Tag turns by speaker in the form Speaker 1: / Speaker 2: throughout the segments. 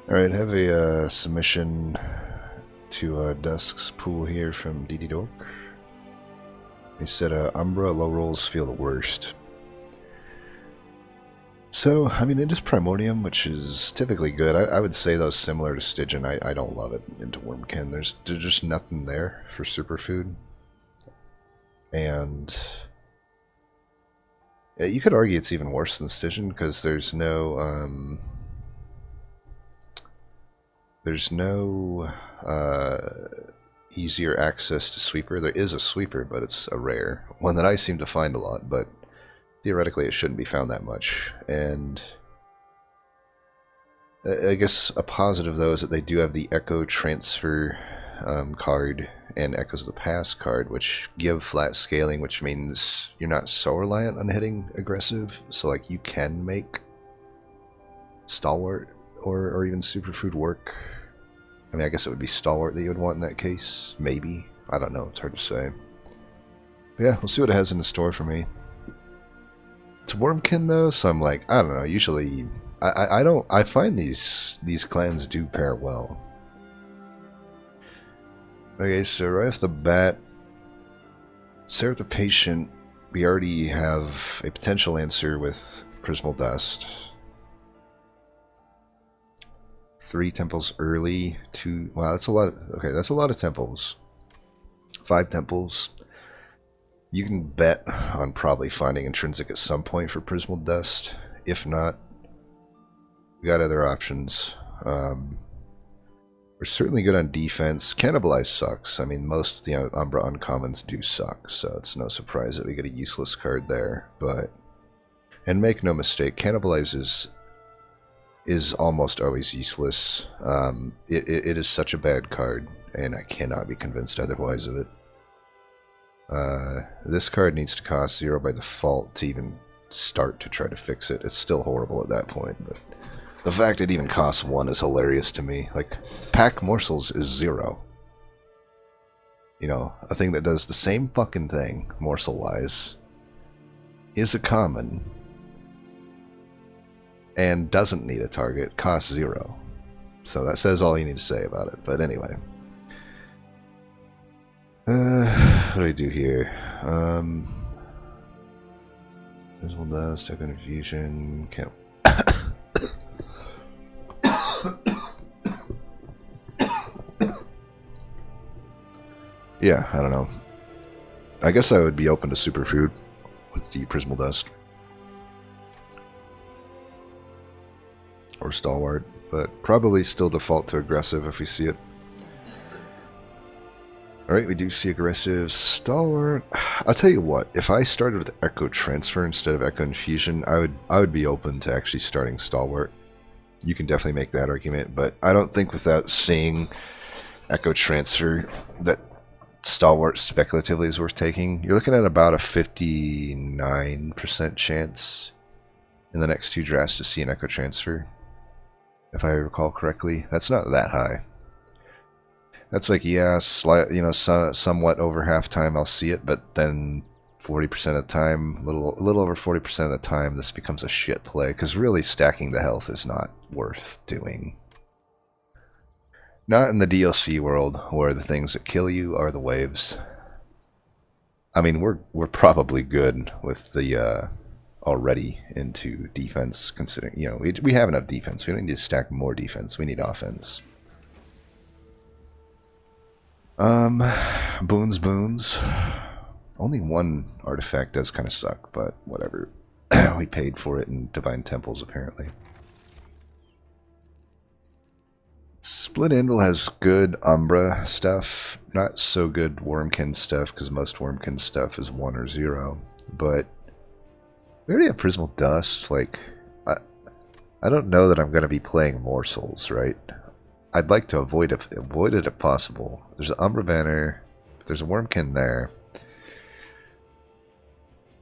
Speaker 1: Alright, have a submission to Dusk's pool here from DD Dork. He said Umbra low rolls feel the worst. So, I mean, it is Primordium, which is typically good. I would say, though, similar to Stygian, I don't love it into Wormkin. There's just nothing there for superfood. And you could argue it's even worse than Stygian, because there's no easier access to Sweeper. There is a Sweeper, but it's a rare. One that I seem to find a lot, but theoretically it shouldn't be found that much. And I guess a positive, though, is that they do have the Echo Transfer card and Echoes of the Past card, which give flat scaling, which means you're not so reliant on hitting aggressive. So, like, you can make Stalwart or even Superfood work. I mean, I guess it would be Stalwart that you would want in that case. Maybe. I don't know. It's hard to say. But yeah, we'll see what it has in the store for me. It's Wormkin, though, so I'm like, I don't know. Usually, I find these clans do pair well. Okay, so right off the bat, Seraph the Patient, we already have a potential answer with Prismal Dust. 3 temples early, 2... Wow, that's a lot. Okay, that's a lot of temples. 5 temples. You can bet on probably finding Intrinsic at some point for Prismal Dust. If not, we got other options. We're certainly good on defense. Cannibalize sucks. I mean, most of the Umbra uncommons do suck, so it's no surprise that we get a useless card there. But, and make no mistake, Cannibalize is almost always useless. It is such a bad card, and I cannot be convinced otherwise of it. This card needs to cost 0 by default to even start to try to fix it. It's still horrible at that point, but the fact it even costs 1 is hilarious to me. Like, Pack Morsels is 0. You know, a thing that does the same fucking thing, morsel-wise, is a common, and doesn't need a target, costs 0. So that says all you need to say about it, but anyway. What do I do here? Prismal Dust, Token Infusion, can't... Yeah, I don't know. I guess I would be open to Superfood with the Prismal Dust. Or Stalwart, but probably still default to aggressive if we see it. Alright, we do see aggressive Stalwart. I'll tell you what, if I started with Echo Transfer instead of Echo Infusion, I would be open to actually starting Stalwart. You can definitely make that argument, but I don't think without seeing Echo Transfer that Stalwart speculatively is worth taking. You're looking at about a 59% chance in the next 2 drafts to see an Echo Transfer, if I recall correctly. That's not that high. That's like, yeah, somewhat over half-time I'll see it, but then 40% of the time, a little over 40% of the time, this becomes a shit play, because really stacking the health is not worth doing. Not in the DLC world, where the things that kill you are the waves. I mean, we're probably good with the already into defense, considering, you know, we have enough defense. We don't need to stack more defense. We need offense. Boons. Only 1 artifact does kind of suck, but whatever. We paid for it in Divine Temples, apparently. Split Anvil has good Umbra stuff, not so good Wormkin stuff, because most Wormkin stuff is 1 or 0, but we already have Prismal Dust. Like, I don't know that I'm going to be playing Morsels, right? I'd like to avoid it if possible. There's an Umbra banner, but there's a Wormkin there.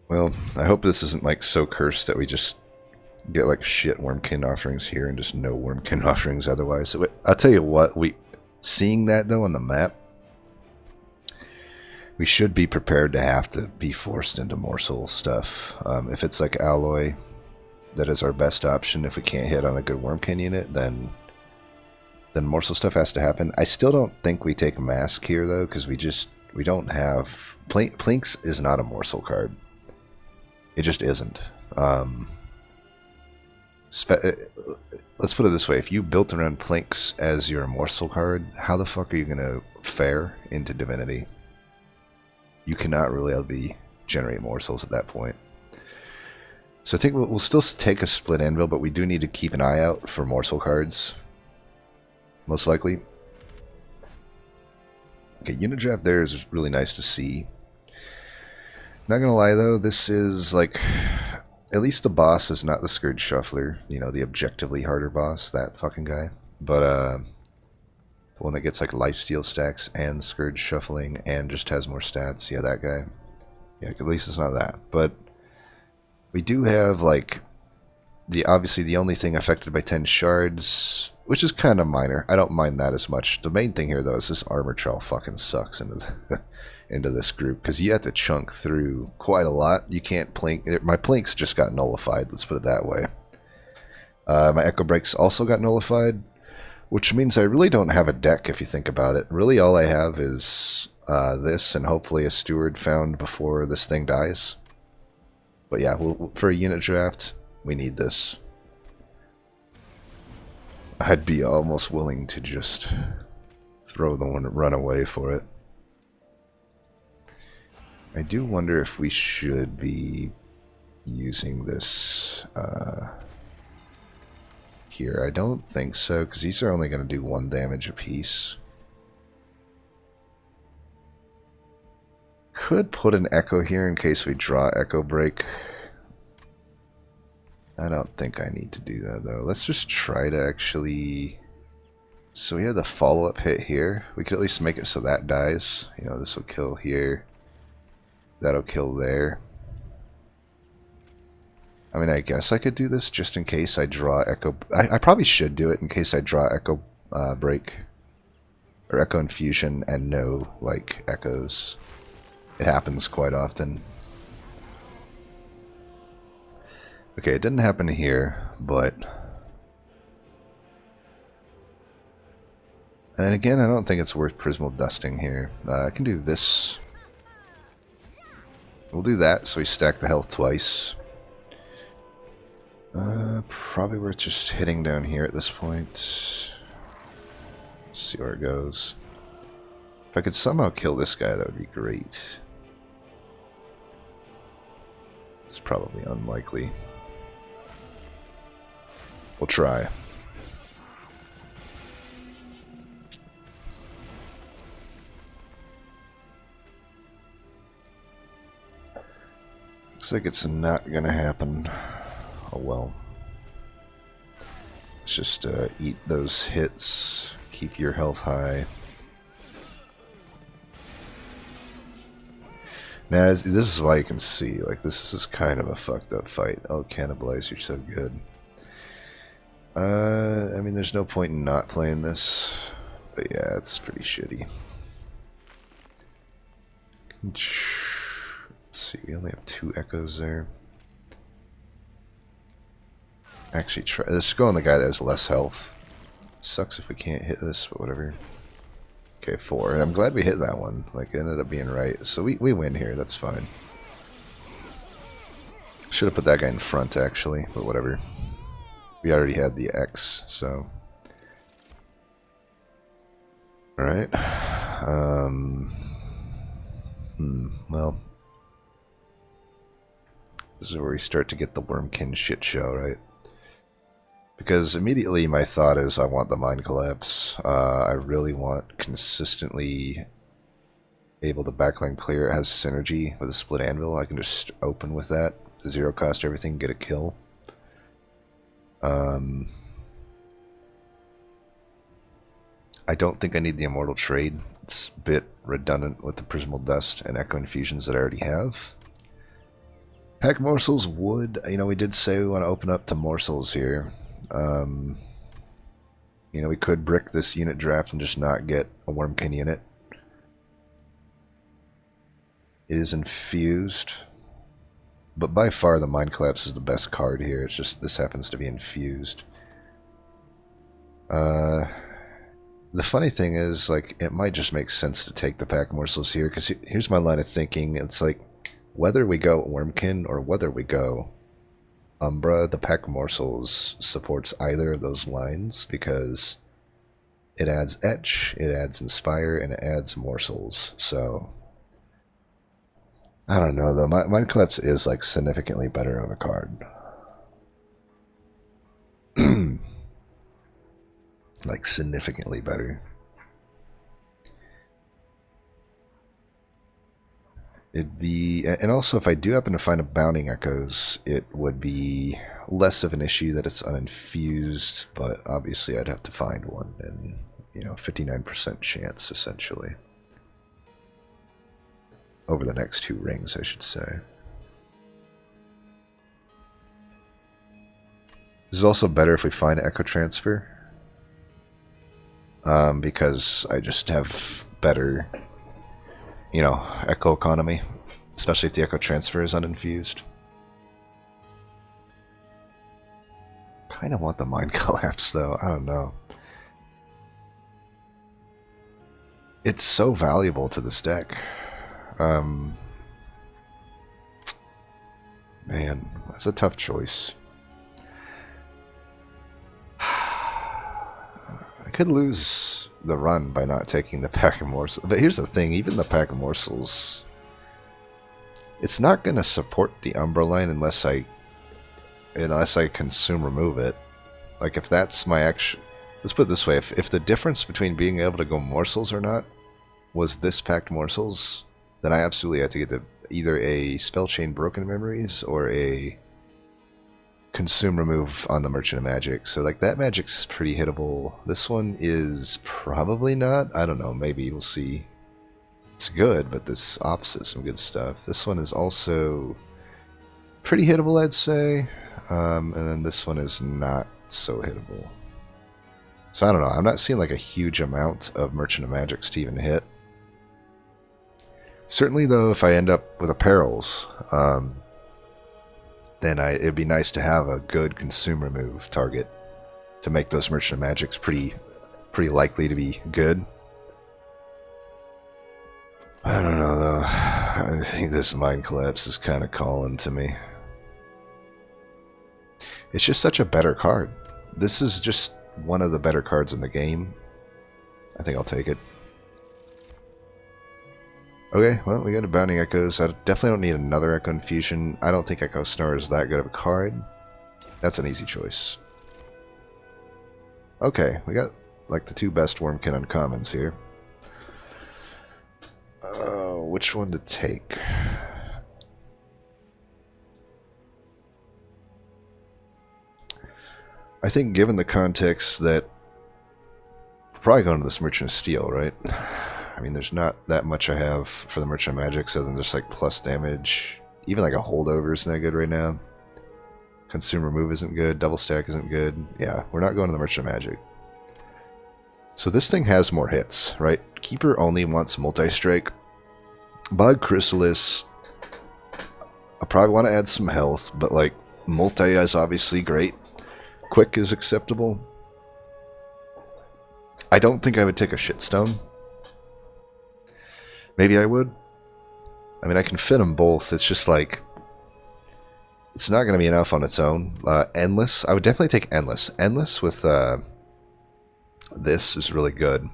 Speaker 1: Well, I hope this isn't like so cursed that we just get like shit Wormkin offerings here and just no Wormkin offerings otherwise. So I'll tell you what, seeing that though on the map, we should be prepared to have to be forced into morsel stuff. If it's like Alloy, that is our best option. If we can't hit on a good Wormkin unit, then then morsel stuff has to happen. I still don't think we take Mask here, though, because we don't have... Plinks is not a morsel card. It just isn't. Let's put it this way. If you built around Plinks as your morsel card, how the fuck are you going to fare into Divinity? You cannot really generate morsels at that point. So I think we'll still take a split anvil, but we do need to keep an eye out for morsel cards. Most likely. Okay, unit draft there is really nice to see. Not gonna lie though, this is like... At least the boss is not the Scourge Shuffler. You know, the objectively harder boss, that fucking guy. But, the one that gets like lifesteal stacks and Scourge Shuffling and just has more stats. Yeah, that guy. Yeah, at least it's not that. But... We do have, like, obviously the only thing affected by 10 shards, which is kind of minor. I don't mind that as much. The main thing here, though, is this armor trail fucking sucks into this group, because you have to chunk through quite a lot. You can't plink. My plinks just got nullified, let's put it that way. My Echo Breaks also got nullified, which means I really don't have a deck, if you think about it. Really, all I have is this, and hopefully a Steward found before this thing dies. But yeah, for a unit draft, we need this. I'd be almost willing to just throw the one run away for it. I do wonder if we should be using this here. I don't think so, because these are only going to do 1 damage apiece. Could put an Echo here in case we draw Echo Break. I don't think I need to do that though. Let's just try to actually... So we have the follow-up hit here. We could at least make it so that dies. You know, this will kill here. That'll kill there. I mean, I guess I could do this just in case I draw Echo... I probably should do it in case I draw Echo Break. Or Echo Infusion and no, like, Echoes. It happens quite often. Okay, it didn't happen here, but... And again, I don't think it's worth Prismal Dusting here. I can do this. We'll do that, so we stack the health twice. Probably worth just hitting down here at this point. Let's see where it goes. If I could somehow kill this guy, that would be great. It's probably unlikely. We'll try. Looks like it's not gonna happen. Oh well. Let's just eat those hits. Keep your health high. Now, this is why you can see, like, this is kind of a fucked up fight. Oh, Cannibalize, you're so good. I mean, there's no point in not playing this, but yeah, it's pretty shitty. Let's see, we only have 2 Echoes there. Actually, let's go on the guy that has less health. Sucks if we can't hit this, but whatever. Okay, 4. And I'm glad we hit that one. Like, it ended up being right. So we win here. That's fine. Should have put that guy in front, actually. But whatever. We already had the X, so... Alright. Well... This is where we start to get the Wormkin shit show, right? Because immediately my thought is I want the Mind Collapse. I really want consistently able to backline clear. It has synergy with a Split Anvil. I can just open with that. 0 cost everything, get a kill. I don't think I need the Immortal Trade. It's a bit redundant with the Prismal Dust and Echo Infusions that I already have. Pack Morsels would, you know, we did say we want to open up to Morsels here. You know, we could brick this unit draft and just not get a Wormkin unit. It is infused. But by far the Mind Collapse is the best card here. It's just this happens to be infused. the funny thing is, like, it might just make sense to take the pack morsels here, because here's my line of thinking. It's like, whether we go Wormkin or whether we go Umbra, the pack morsels supports either of those lines, because it adds Etch, it adds Inspire, and it adds morsels. So, I don't know, though. Mind Collapse is, like, significantly better of a card. Like, significantly better. It'd be, and also if I do happen to find a Bounding Echoes, it would be less of an issue that it's uninfused, but obviously I'd have to find one, and, you know, 59% chance, essentially. Over the next 2 rings, I should say. This is also better if we find Echo Transfer. Because I just have better, you know, Echo economy. Especially if the Echo Transfer is uninfused. Kind of want the Mind Collapse, though. I don't know. It's so valuable to this deck. Man, that's a tough choice. I could lose the run by not taking the pack of morsels. But here's the thing, even the pack of morsels, it's not going to support the Umbra line unless I consume remove it. Like, if that's my action... Let's put it this way, if the difference between being able to go morsels or not was this packed morsels, then I absolutely had to get either a Spell Chain Broken Memories or a consume remove on the Merchant of Magic. So, like, that magic's pretty hittable. This one is probably not. I don't know, maybe we'll see. It's good, but this opposite some good stuff. This one is also pretty hittable, I'd say. And then this one is not so hittable. So I don't know, I'm not seeing like a huge amount of Merchant of Magics to even hit. Certainly though, if I end up with a Perils, then it'd be nice to have a good consume remove target to make those Merchant of Magics pretty likely to be good. I don't know though. I think this Mind Collapse is kind of calling to me. It's just such a better card. This is just one of the better cards in the game. I think I'll take it. Okay, well, we got a Bounding Echoes. I definitely don't need another Echo Infusion. I don't think Echo Snore is that good of a card. That's an easy choice. Okay, we got like the 2 best Wormkin uncommons here. Which one to take? I think given the context that we're probably going to this Merchant of Steel, right? I mean, there's not that much I have for the Merchant of Magic other than just like plus damage. Even like a holdover isn't that good right now. Consume remove isn't good. Double stack isn't good. Yeah, we're not going to the Merchant of Magic. So this thing has more hits, right? Keeper only wants multi-strike. Bog Chrysalis, I probably want to add some health, but like multi is obviously great. Quick is acceptable. I don't think I would take a Shitstone. Maybe I would. I mean, I can fit them both. It's just like, it's not going to be enough on its own. Endless, I would definitely take Endless. Endless with this is really good.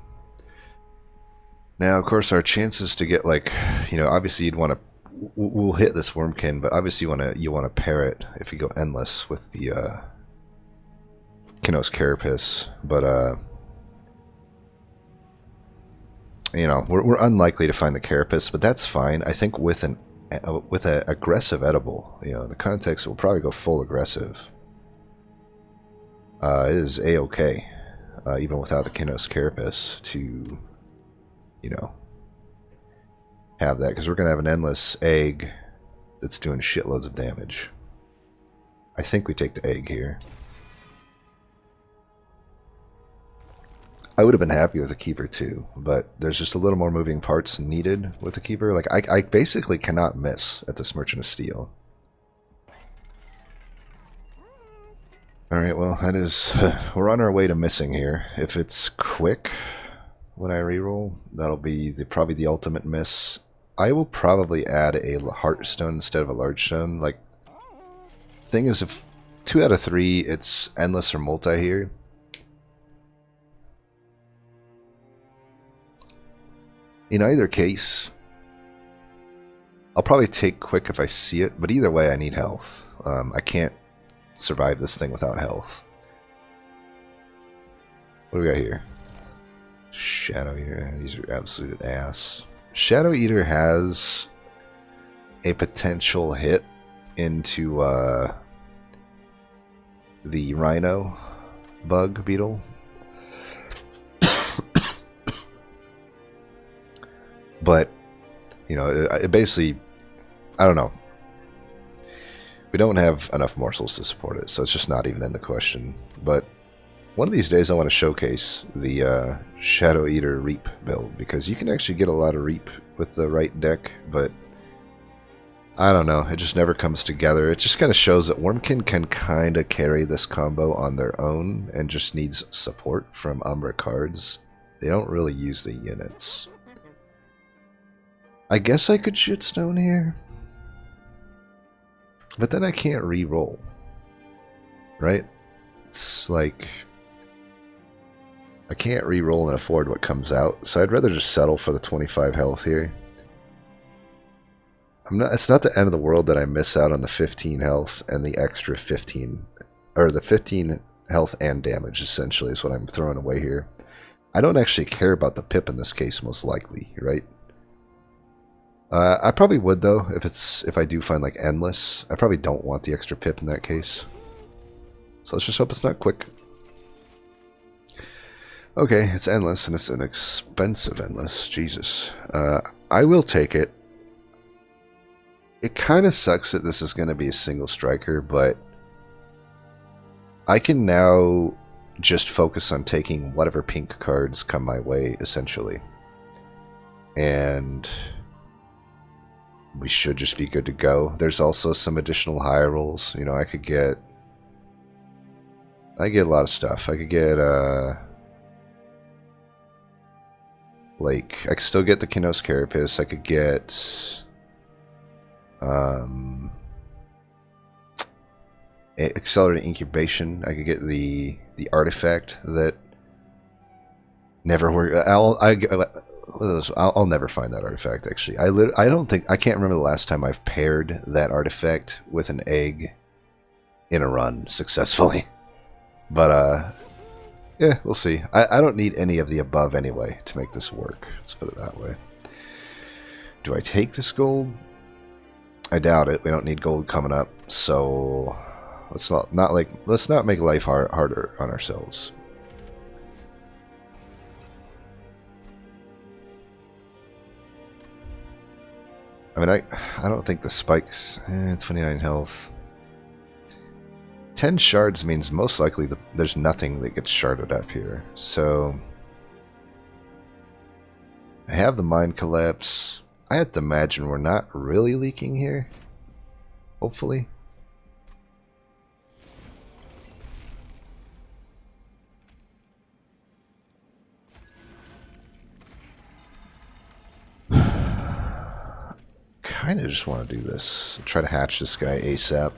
Speaker 1: Now, of course, our chances to get like, you know, obviously you'd want to, we'll hit this Wormkin, but obviously you want to pair it if you go Endless with the Kinos Carapace, but you know, we're unlikely to find the Carapace, but that's fine. I think with an aggressive edible, you know, in the context, we'll probably go full aggressive. It is a-okay, even without the Kinos Carapace, to, you know, have that, because we're gonna have an Endless egg that's doing shitloads of damage. I think we take the egg here. I would have been happy with a Keeper too, but there's just a little more moving parts needed with the Keeper. Like, I basically cannot miss at this Merchant of Steel. Alright, well, that is... we're on our way to missing here. If it's quick, when I reroll. That'll be probably the ultimate miss. I will probably add a Heartstone instead of a Large Stone. Like, thing is, if 2 out of 3, it's Endless or Multi here. In either case, I'll probably take Quick if I see it, but either way I need health. I can't survive this thing without health. What do we got here? Shadow Eater. These are absolute ass. Shadow Eater has a potential hit into the Rhino bug beetle. But, you know, it basically, I don't know. We don't have enough morsels to support it, so it's just not even in the question. But one of these days I want to showcase the Shadow Eater Reap build, because you can actually get a lot of Reap with the right deck, but I don't know, it just never comes together. It just kind of shows that Wormkin can kind of carry this combo on their own and just needs support from Umbra cards. They don't really use the units. I guess I could Shitstone here, but then I can't re-roll, right? It's like, I can't re-roll and afford what comes out, so I'd rather just settle for the 25 health here. It's not the end of the world that I miss out on the 15 health and the extra 15, or the 15 health and damage, essentially, is what I'm throwing away here. I don't actually care about the pip in this case, most likely, right? I probably would, though, if I do find, like, Endless. I probably don't want the extra pip in that case. So let's just hope it's not quick. Okay, it's Endless, and it's an expensive Endless. Jesus. I will take it. It kind of sucks that this is going to be a single striker, but I can now just focus on taking whatever pink cards come my way, essentially. And we should just be good to go. There's also some additional high rolls. You know, I get a lot of stuff. I could get, like, I could still get the Kinos Carapace. I could get, Accelerated Incubation. I could get the artifact that never worked. I'll never find that artifact, actually. I can't remember the last time I've paired that artifact with an egg in a run successfully. But, yeah, we'll see. I don't need any of the above anyway to make this work. Let's put it that way. Do I take this gold? I doubt it. We don't need gold coming up, so let's not make life harder on ourselves. I mean, I don't think the spikes... 29 health. 10 shards means most likely there's nothing that gets sharded up here. So I have the Mind Collapse. I have to imagine we're not really leaking here. Hopefully. Kind of just want to do this. Try to hatch this guy ASAP.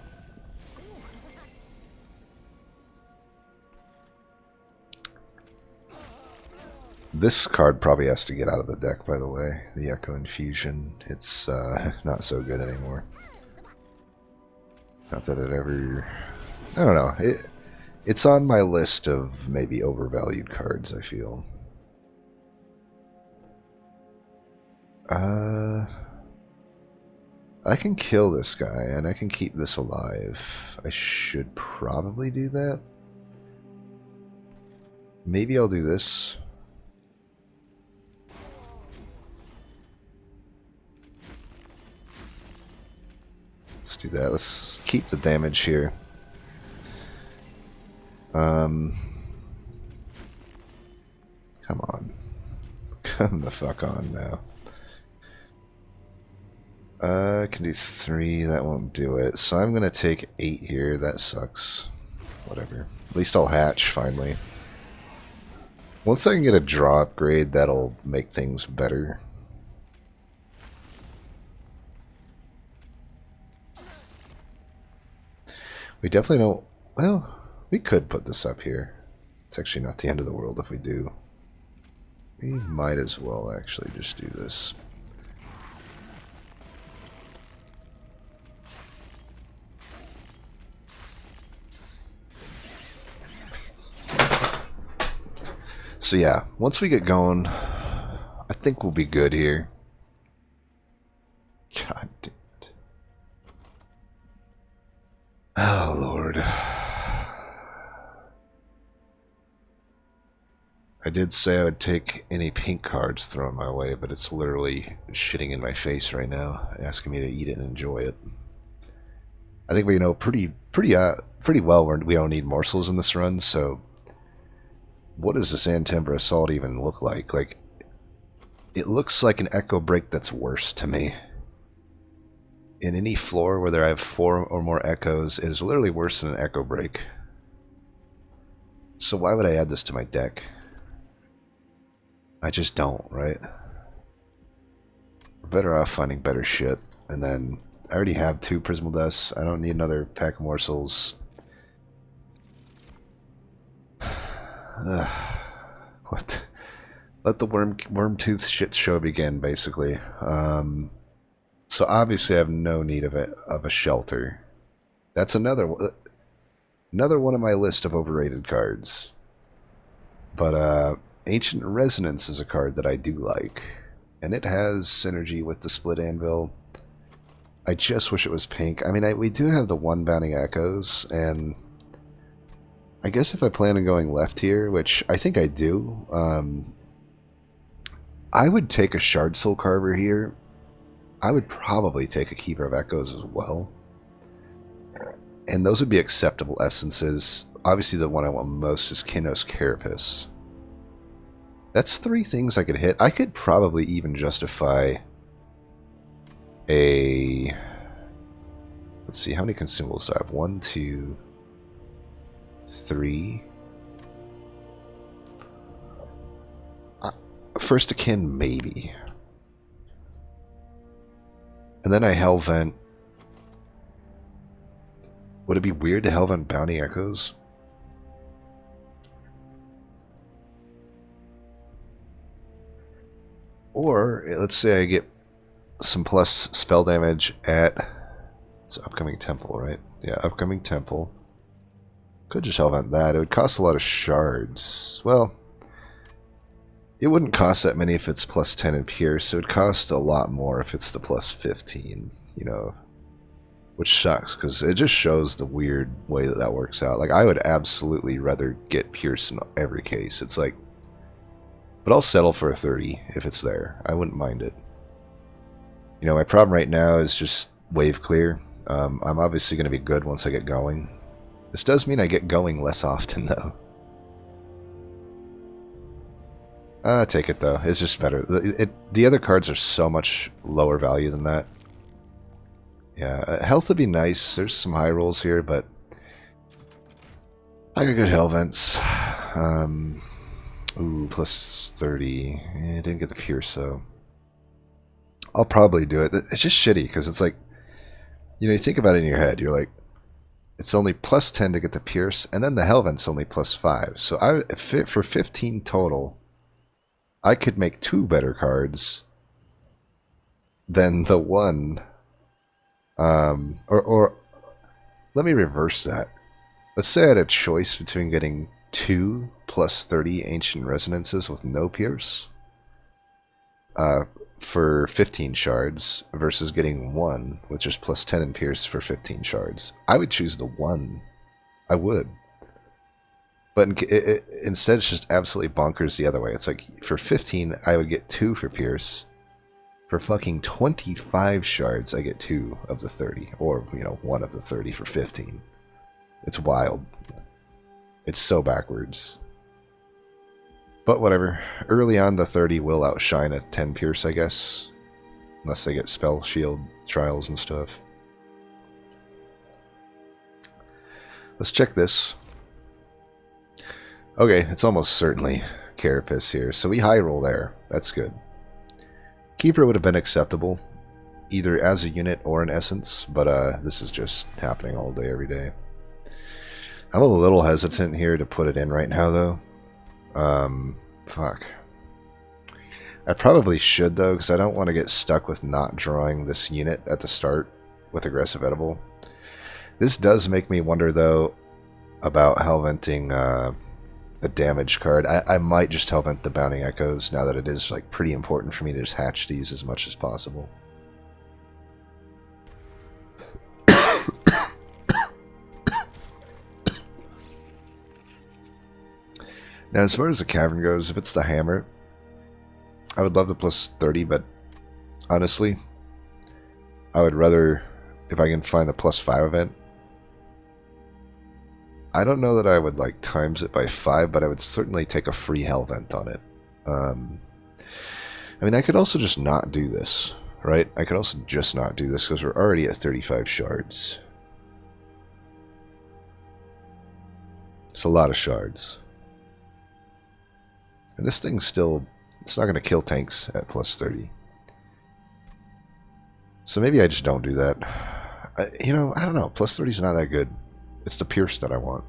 Speaker 1: This card probably has to get out of the deck, by the way. The Echo Infusion. It's not so good anymore. Not that it ever... I don't know. It's on my list of maybe overvalued cards, I feel. I can kill this guy, and I can keep this alive. I should probably do that. Maybe I'll do this. Let's do that. Let's keep the damage here. Come on. Come the fuck on now. I can do 3, that won't do it. So I'm gonna take 8 here, that sucks. Whatever. At least I'll hatch, finally. Once I can get a draw upgrade, that'll make things better. We definitely don't... Well, we could put this up here. It's actually not the end of the world if we do. We might as well actually just do this. So yeah, once we get going, I think we'll be good here. God damn it. Oh, Lord. I did say I would take any pink cards thrown my way, but it's literally shitting in my face right now, asking me to eat it and enjoy it. I think we know pretty well we don't need morsels in this run, so what does the Sand Timber Assault even look like? Like, it looks like an Echo Break that's worse to me. In any floor where I have 4 or more Echoes, it is literally worse than an Echo Break. So why would I add this to my deck? I just don't, right? We're better off finding better shit. And then, I already have 2 Prismal Dusts. I don't need another pack of morsels. What? Let the worm tooth shit show begin, basically. So obviously I have no need of a shelter. That's another one on my list of overrated cards. But Ancient Resonance is a card that I do like, and it has synergy with the Split Anvil. I just wish it was pink. I mean, we do have the 1 Bounding Echoes, and I guess if I plan on going left here, which I think I do, I would take a Shard Soul Carver here. I would probably take a Keeper of Echoes as well. And those would be acceptable essences. Obviously the one I want most is Kinos Carapace. That's 3 things I could hit. I could probably even justify a... Let's see, how many consumables do I have? 1, 2, 3. First Akin, maybe. And then I Hellvent. Would it be weird to Hellvent Bounty Echoes? Or, let's say I get some plus spell damage at... It's Upcoming Temple, right? Yeah, Upcoming Temple. Could just Hellvent that. It would cost a lot of shards. Well, it wouldn't cost that many if it's plus 10 in Pierce, so it would cost a lot more if it's the plus 15, you know. Which sucks, because it just shows the weird way that works out. Like, I would absolutely rather get Pierce in every case. It's like... But I'll settle for a 30 if it's there. I wouldn't mind it. You know, my problem right now is just wave clear. I'm obviously going to be good once I get going. This does mean I get going less often, though. Take it, though. It's just better. The other cards are so much lower value than that. Yeah, health would be nice. There's some high rolls here, but I got good Hellvents. Ooh, plus 30. Didn't get the Pierce, so I'll probably do it. It's just shitty, because it's like, you know, you think about it in your head. You're like, it's only plus 10 to get the Pierce, and then the Hellvent's only plus 5. So for 15 total, I could make 2 better cards than the 1. Or let me reverse that. Let's say I had a choice between getting 2 plus 30 Ancient Resonances with no Pierce for 15 shards versus getting 1 with just plus 10 in Pierce for 15 shards. I would choose the 1. I would. But instead it's just absolutely bonkers the other way. It's like, for 15, I would get 2 for Pierce. For fucking 25 shards, I get 2 of the 30. Or, you know, 1 of the 30 for 15. It's wild. It's so backwards. But whatever. Early on, the 30 will outshine a 10 Pierce, I guess. Unless they get Spell Shield trials and stuff. Let's check this. Okay, it's almost certainly Carapace here, so we high roll there. That's good. Keeper would have been acceptable, either as a unit or an essence, but this is just happening all day, every day. I'm a little hesitant here to put it in right now, though. Fuck. I probably should, though, because I don't want to get stuck with not drawing this unit at the start with Aggressive Edible. This does make me wonder, though, about Hellventing the damage card. I might just Hellvent the Bounding Echoes, now that it is like pretty important for me to just hatch these as much as possible. Now, as far as the Cavern goes, if it's the Hammer, I would love the plus 30, but honestly, I would rather, if I can find the plus 5 event, I don't know that I would like times it by 5, but I would certainly take a free Hellvent on it. I mean, I could also just not do this, right? I could also just not do this because we're already at 35 shards. It's a lot of shards. And this thing's still, it's not going to kill tanks at plus 30. So maybe I just don't do that. You know, I don't know. Plus 30 is not that good. It's the Pierce that I want.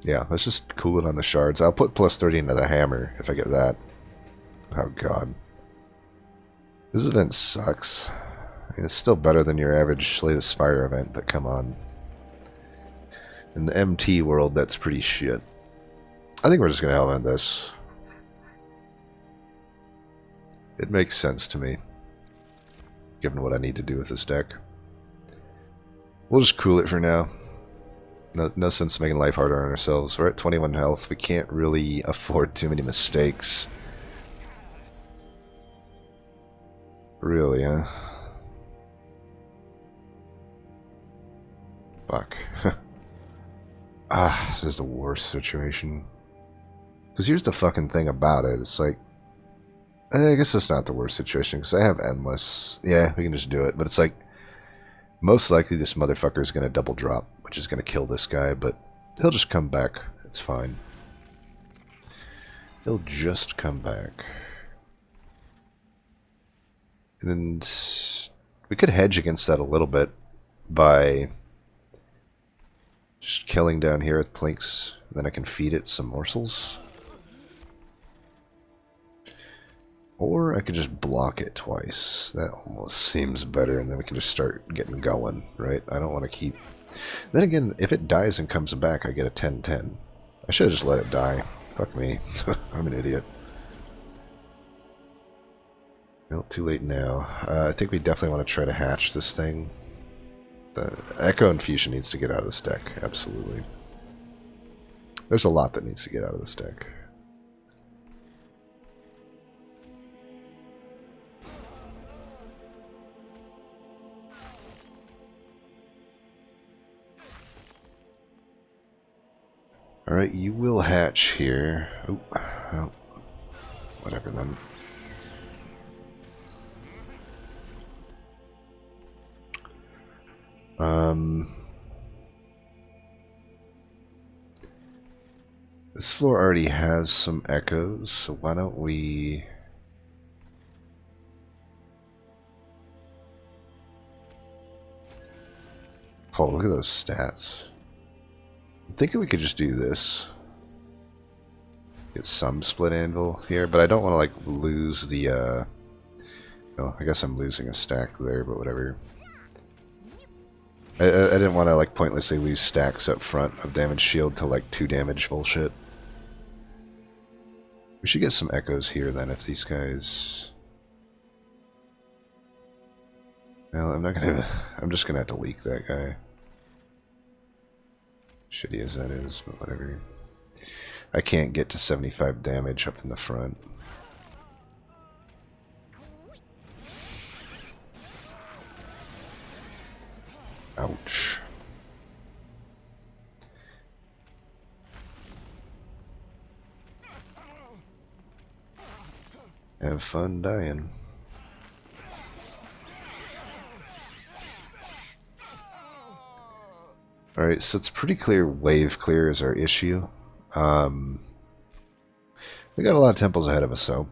Speaker 1: Yeah, let's just cool it on the shards. I'll put plus 30 into the Hammer if I get that. Oh god. This event sucks. I mean, it's still better than your average Slay the Spire event, but come on. In the MT world, that's pretty shit. I think we're just going to Hellvent this. It makes sense to me, given what I need to do with this deck. We'll just cool it for now. No sense making life harder on ourselves. We're at 21 health. We can't really afford too many mistakes. Really, huh? Fuck. This is the worst situation. Because here's the fucking thing about it. It's like, I guess it's not the worst situation, because I have Endless. Yeah, we can just do it. But it's like, most likely this motherfucker is going to double drop, which is going to kill this guy, but he'll just come back. It's fine. He'll just come back. And then we could hedge against that a little bit by just killing down here with Plinks. Then I can feed it some morsels. Or I could just block it twice. That almost seems better, and then we can just start getting going, right? I don't want to keep... Then again, if it dies and comes back, I get a 10-10. I should have just let it die. Fuck me. I'm an idiot. Well, too late now. I think we definitely want to try to hatch this thing. The Echo Infusion needs to get out of this deck, absolutely. There's a lot that needs to get out of this deck. Alright, you will hatch here. Oh, well, whatever then. This floor already has some echoes, so why don't we... Oh, look at those stats. I'm thinking we could just do this. Get some split anvil here, but I don't want to, like, lose the, Oh, I guess I'm losing a stack there, but whatever. I didn't want to, like, pointlessly lose stacks up front of damage shield to, like, 2 damage bullshit. We should get some echoes here, then, if these guys... Well, I'm not gonna... I'm just gonna have to leak that guy. Shitty as that is, but whatever. I can't get to 75 damage up in the front. Ouch. Have fun dying. Alright, so it's pretty clear wave clear is our issue. We got a lot of temples ahead of us, so.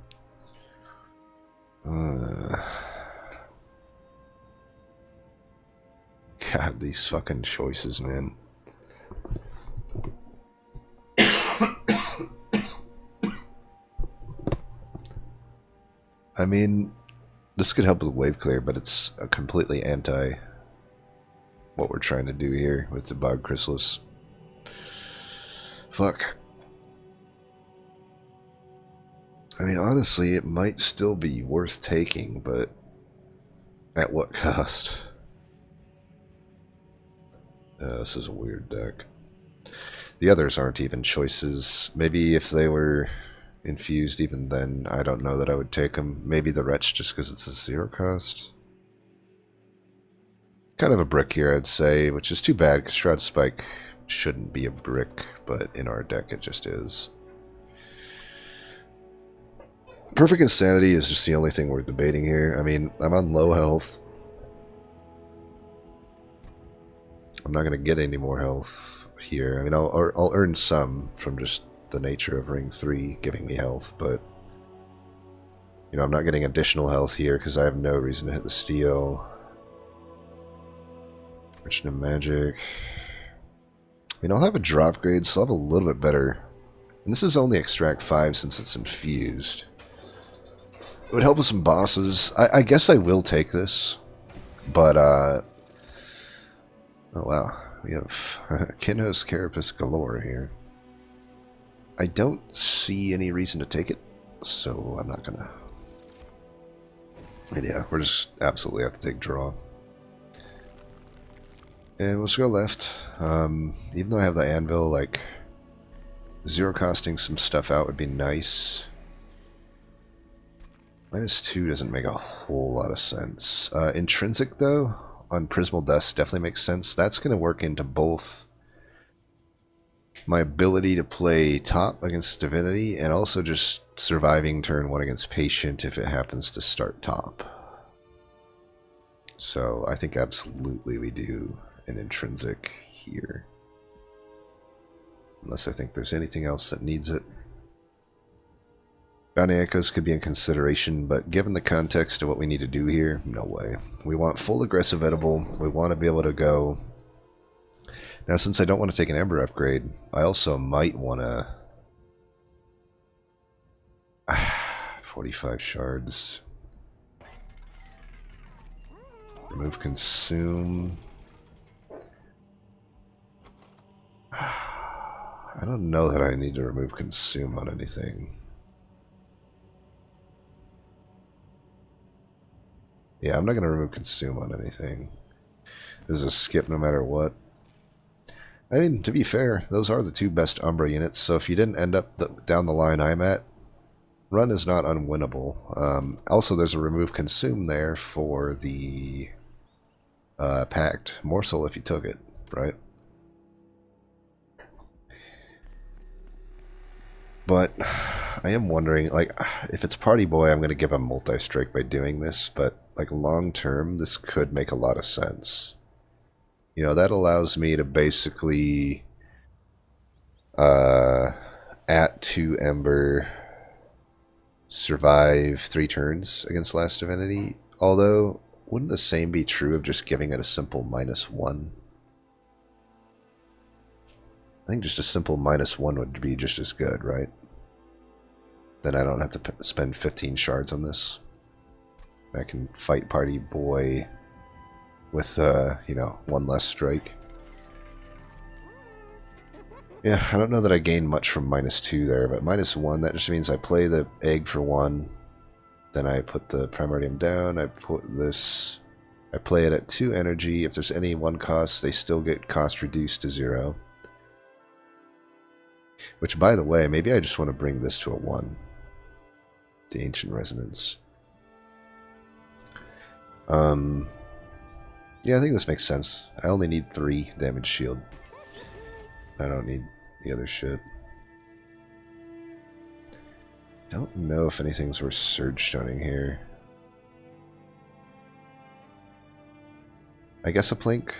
Speaker 1: God, these fucking choices, man. I mean, this could help with wave clear, but it's a completely anti what we're trying to do here with the Bog Chrysalis. Fuck. I mean, honestly, it might still be worth taking, but at what cost? This is a weird deck. The others aren't even choices. Maybe if they were infused even then, I don't know that I would take them. Maybe the Wretch just because it's a 0 cost. Kind of a brick here, I'd say, which is too bad because Shroud Spike shouldn't be a brick, but in our deck it just is. Perfect Insanity is just the only thing we're debating here. I mean, I'm on low health. I'm not going to get any more health here. I mean, I'll earn some from just the nature of Ring 3 giving me health, but you know, I'm not getting additional health here because I have no reason to hit the steel. Merchant of Magic. I mean, I'll have a drop grade, so I'll have a little bit better. And this is only Extract 5 since it's infused. It would help with some bosses. I guess I will take this, but oh wow, we have Kinhos Carapace Galore here. I don't see any reason to take it, so I'm not gonna. And yeah, we're just absolutely have to take draw. And we'll just go left. Even though I have the anvil, like 0 costing some stuff out would be nice. -2 doesn't make a whole lot of sense. Intrinsic though, on Prismal Dust definitely makes sense. That's going to work into both my ability to play top against Divinity and also just surviving turn 1 against Patient if it happens to start top. So I think absolutely we do an Intrinsic here. Unless I think there's anything else that needs it. Bounty Echoes could be in consideration, but given the context of what we need to do here, no way. We want full aggressive edible. We want to be able to go. Now, since I don't want to take an Ember upgrade, I also might want to 45 shards. Remove Consume. I don't know that I need to remove Consume on anything. Yeah, I'm not going to remove Consume on anything. This is a skip no matter what. I mean, to be fair, those are the 2 best Umbra units, so if you didn't end up down the line I'm at, run is not unwinnable. Also, there's a remove Consume there for the Pact Morsel if you took it, right? But I am wondering, like, if it's Party Boy, I'm going to give him multi-strike by doing this, but like long term, this could make a lot of sense. You know, that allows me to basically at 2 Ember survive 3 turns against Last Divinity. Although, wouldn't the same be true of just giving it a simple -1? I think just a simple -1 would be just as good, right? Then I don't have to spend 15 shards on this. I can fight Party Boy with, you know, 1 less strike. Yeah, I don't know that I gain much from -2 there, but -1, that just means I play the egg for 1, then I put the Primordium down, I put this, I play it at 2 energy. If there's any 1 cost, they still get cost reduced to 0. Which, by the way, maybe I just want to bring this to a 1. The Ancient Resonance. Yeah, I think this makes sense. I only need 3 damage shield. I don't need the other shit. Don't know if anything's worth Surge Stoning here. I guess a Plink.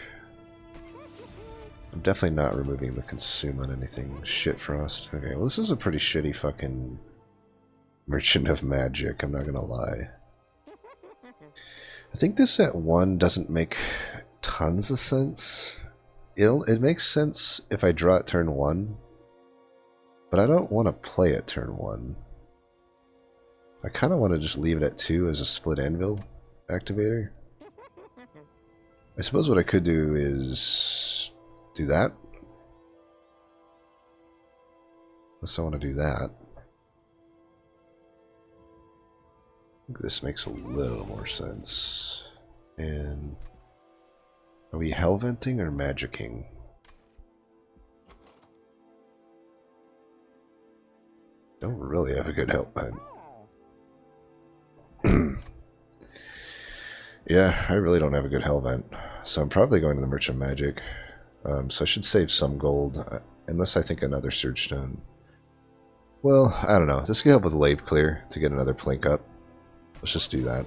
Speaker 1: I'm definitely not removing the Consume on anything. Shit Frost. Okay, well this is a pretty shitty fucking Merchant of Magic, I'm not gonna lie. I think this at 1 doesn't make tons of sense. It makes sense if I draw it turn 1, but I don't want to play it turn 1. I kind of want to just leave it at 2 as a split anvil activator. I suppose what I could do is do that. Unless I want to do that. I think this makes a little more sense. And are we hellventing or magicking? Don't really have a good hellvent. Yeah, I really don't have a good hellvent. So I'm probably going to the Merchant of Magic. So I should save some gold, unless I think another Surge Stone. Well, I don't know. This could help with Lave Clear to get another Plink up. Let's just do that.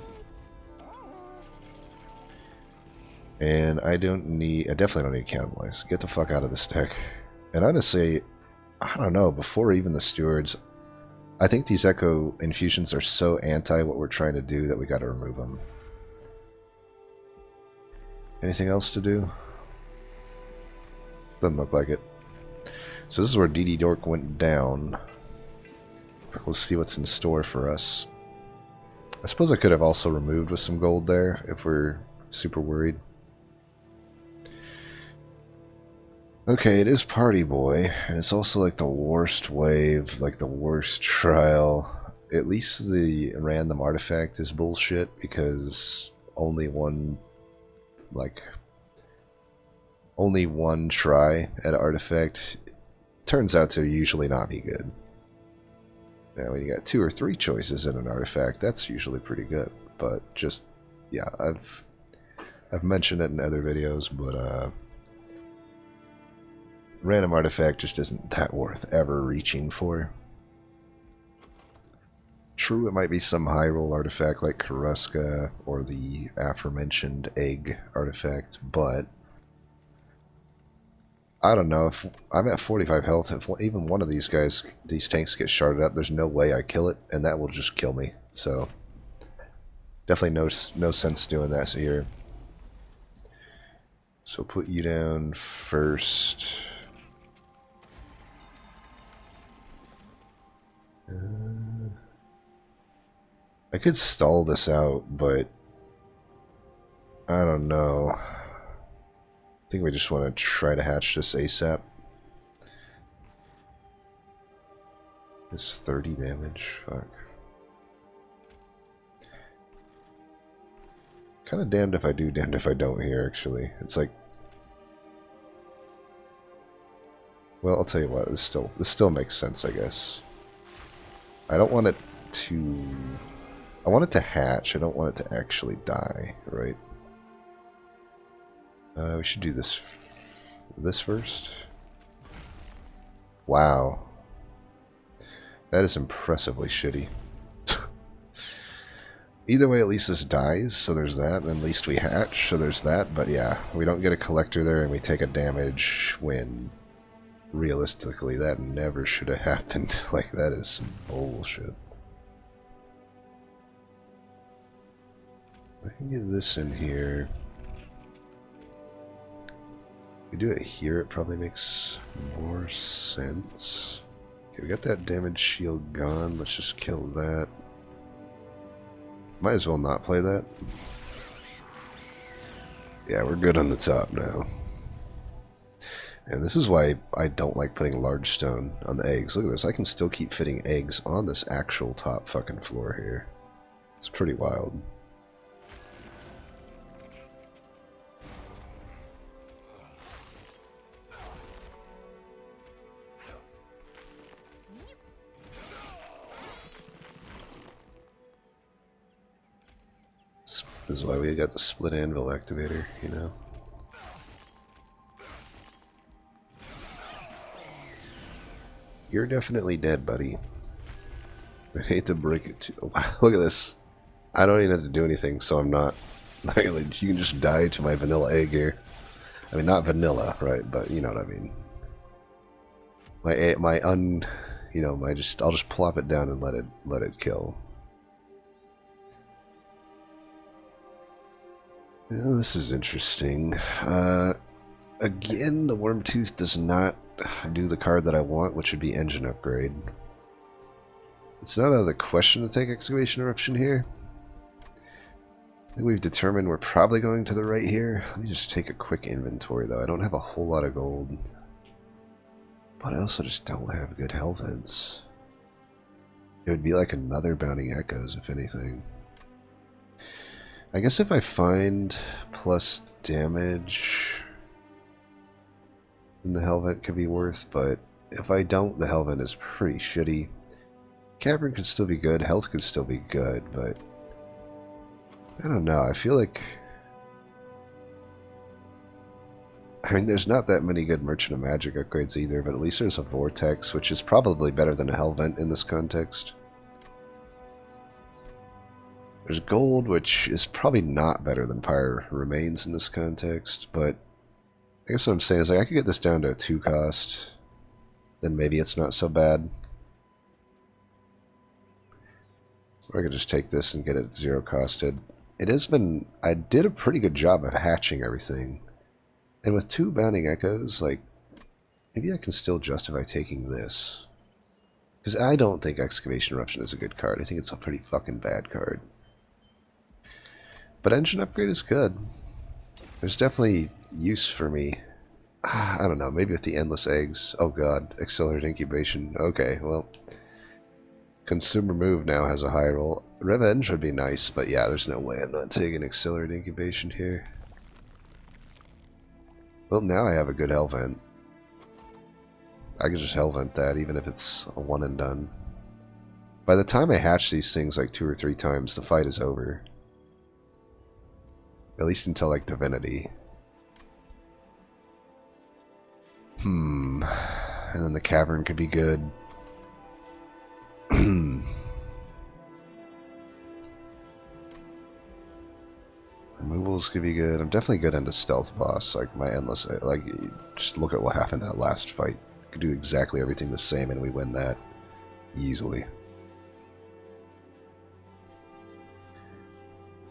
Speaker 1: And I definitely don't need Cannibalize. Get the fuck out of this deck. And honestly, I don't know, before even the Stewards, I think these Echo Infusions are so anti what we're trying to do that we gotta remove them. Anything else to do? Doesn't look like it. So this is where DD Dork went down. We'll see what's in store for us. I suppose I could have also removed with some gold there if we're super worried. Okay, it is Party Boy, and it's also like the worst wave, like the worst trial. At least the random artifact is bullshit because only one try at an artifact turns out to usually not be good. Now, when you got 2 or 3 choices in an artifact, that's usually pretty good. But just, yeah, I've mentioned it in other videos, but random artifact just isn't that worth ever reaching for. True, it might be some high roll artifact like Karuska or the aforementioned egg artifact, but I don't know. If I'm at 45 health, if even one of these tanks get sharded up, there's no way I kill it, and that will just kill me. So, definitely no sense doing that here. So put you down first. I could stall this out, but I don't know. I think we just want to try to hatch this ASAP. It's 30 damage. Fuck. Kind of damned if I do, damned if I don't here, actually. It's like... Well, I'll tell you what, this still makes sense, I guess. I don't want it to... I want it to hatch, I don't want it to actually die, right? We should do this first. Wow. That is impressively shitty. Either way, at least this dies, so there's that, and at least we hatch, so there's that, but yeah, we don't get a collector there and we take a damage when realistically that never should have happened. Like, that is some bullshit. I can get this in here. If we do it here, it probably makes more sense. Okay, we got that damage shield gone. Let's just kill that. Might as well not play that. Yeah, we're good on the top now. And this is why I don't like putting large stone on the eggs. Look at this. I can still keep fitting eggs on this actual top fucking floor here. It's pretty wild. This is why we got the split anvil activator, you know. You're definitely dead, buddy. I hate to break it to you. Wow, look at this. I don't even have to do anything, so I'm not. You can just die to my vanilla egg here. I mean, not vanilla, right? But you know what I mean. My you know, I'll just plop it down and let it kill. Well, this is interesting. Again, the Wormtooth does not do the card that I want, which would be Engine Upgrade. It's not out of the question to take Excavation Eruption here. I think we've determined we're probably going to the right here. Let me just take a quick inventory, though. I don't have a whole lot of gold. But I also just don't have good hell vents. It would be like another Bounding Echoes, if anything. I guess if I find plus damage, then the hell vent could be worth, but if I don't, the hell vent is pretty shitty. Cavern could still be good, health could still be good, but I don't know, I feel like... I mean, there's not that many good Merchant of Magic upgrades either, but at least there's a Vortex, which is probably better than a hell vent in this context. There's gold, which is probably not better than Pyre Remains in this context, but I guess what I'm saying is like I could get this down to a 2 cost, then maybe it's not so bad. Or I could just take this and get it 0 costed. It has been... I did a pretty good job of hatching everything. And with 2 Bounding Echoes, like, maybe I can still justify taking this. Because I don't think Excavation Eruption is a good card. I think it's a pretty fucking bad card. But Engine Upgrade is good. There's definitely use for me. I don't know, maybe with the Endless Eggs. Oh god, Accelerated Incubation. Okay, well... Consumer Move now has a high roll. Revenge would be nice, but yeah, there's no way I'm not taking Accelerated Incubation here. Well, now I have a good hell vent. I can just hell vent that, even if it's a one and done. By the time I hatch these things like 2 or 3 times, the fight is over. At least until, like, Divinity. And then the Cavern could be good. Removals could be good. I'm definitely good into Stealth Boss. Like, my Endless... Like, just look at what happened in that last fight. Could do exactly everything the same and we win that easily.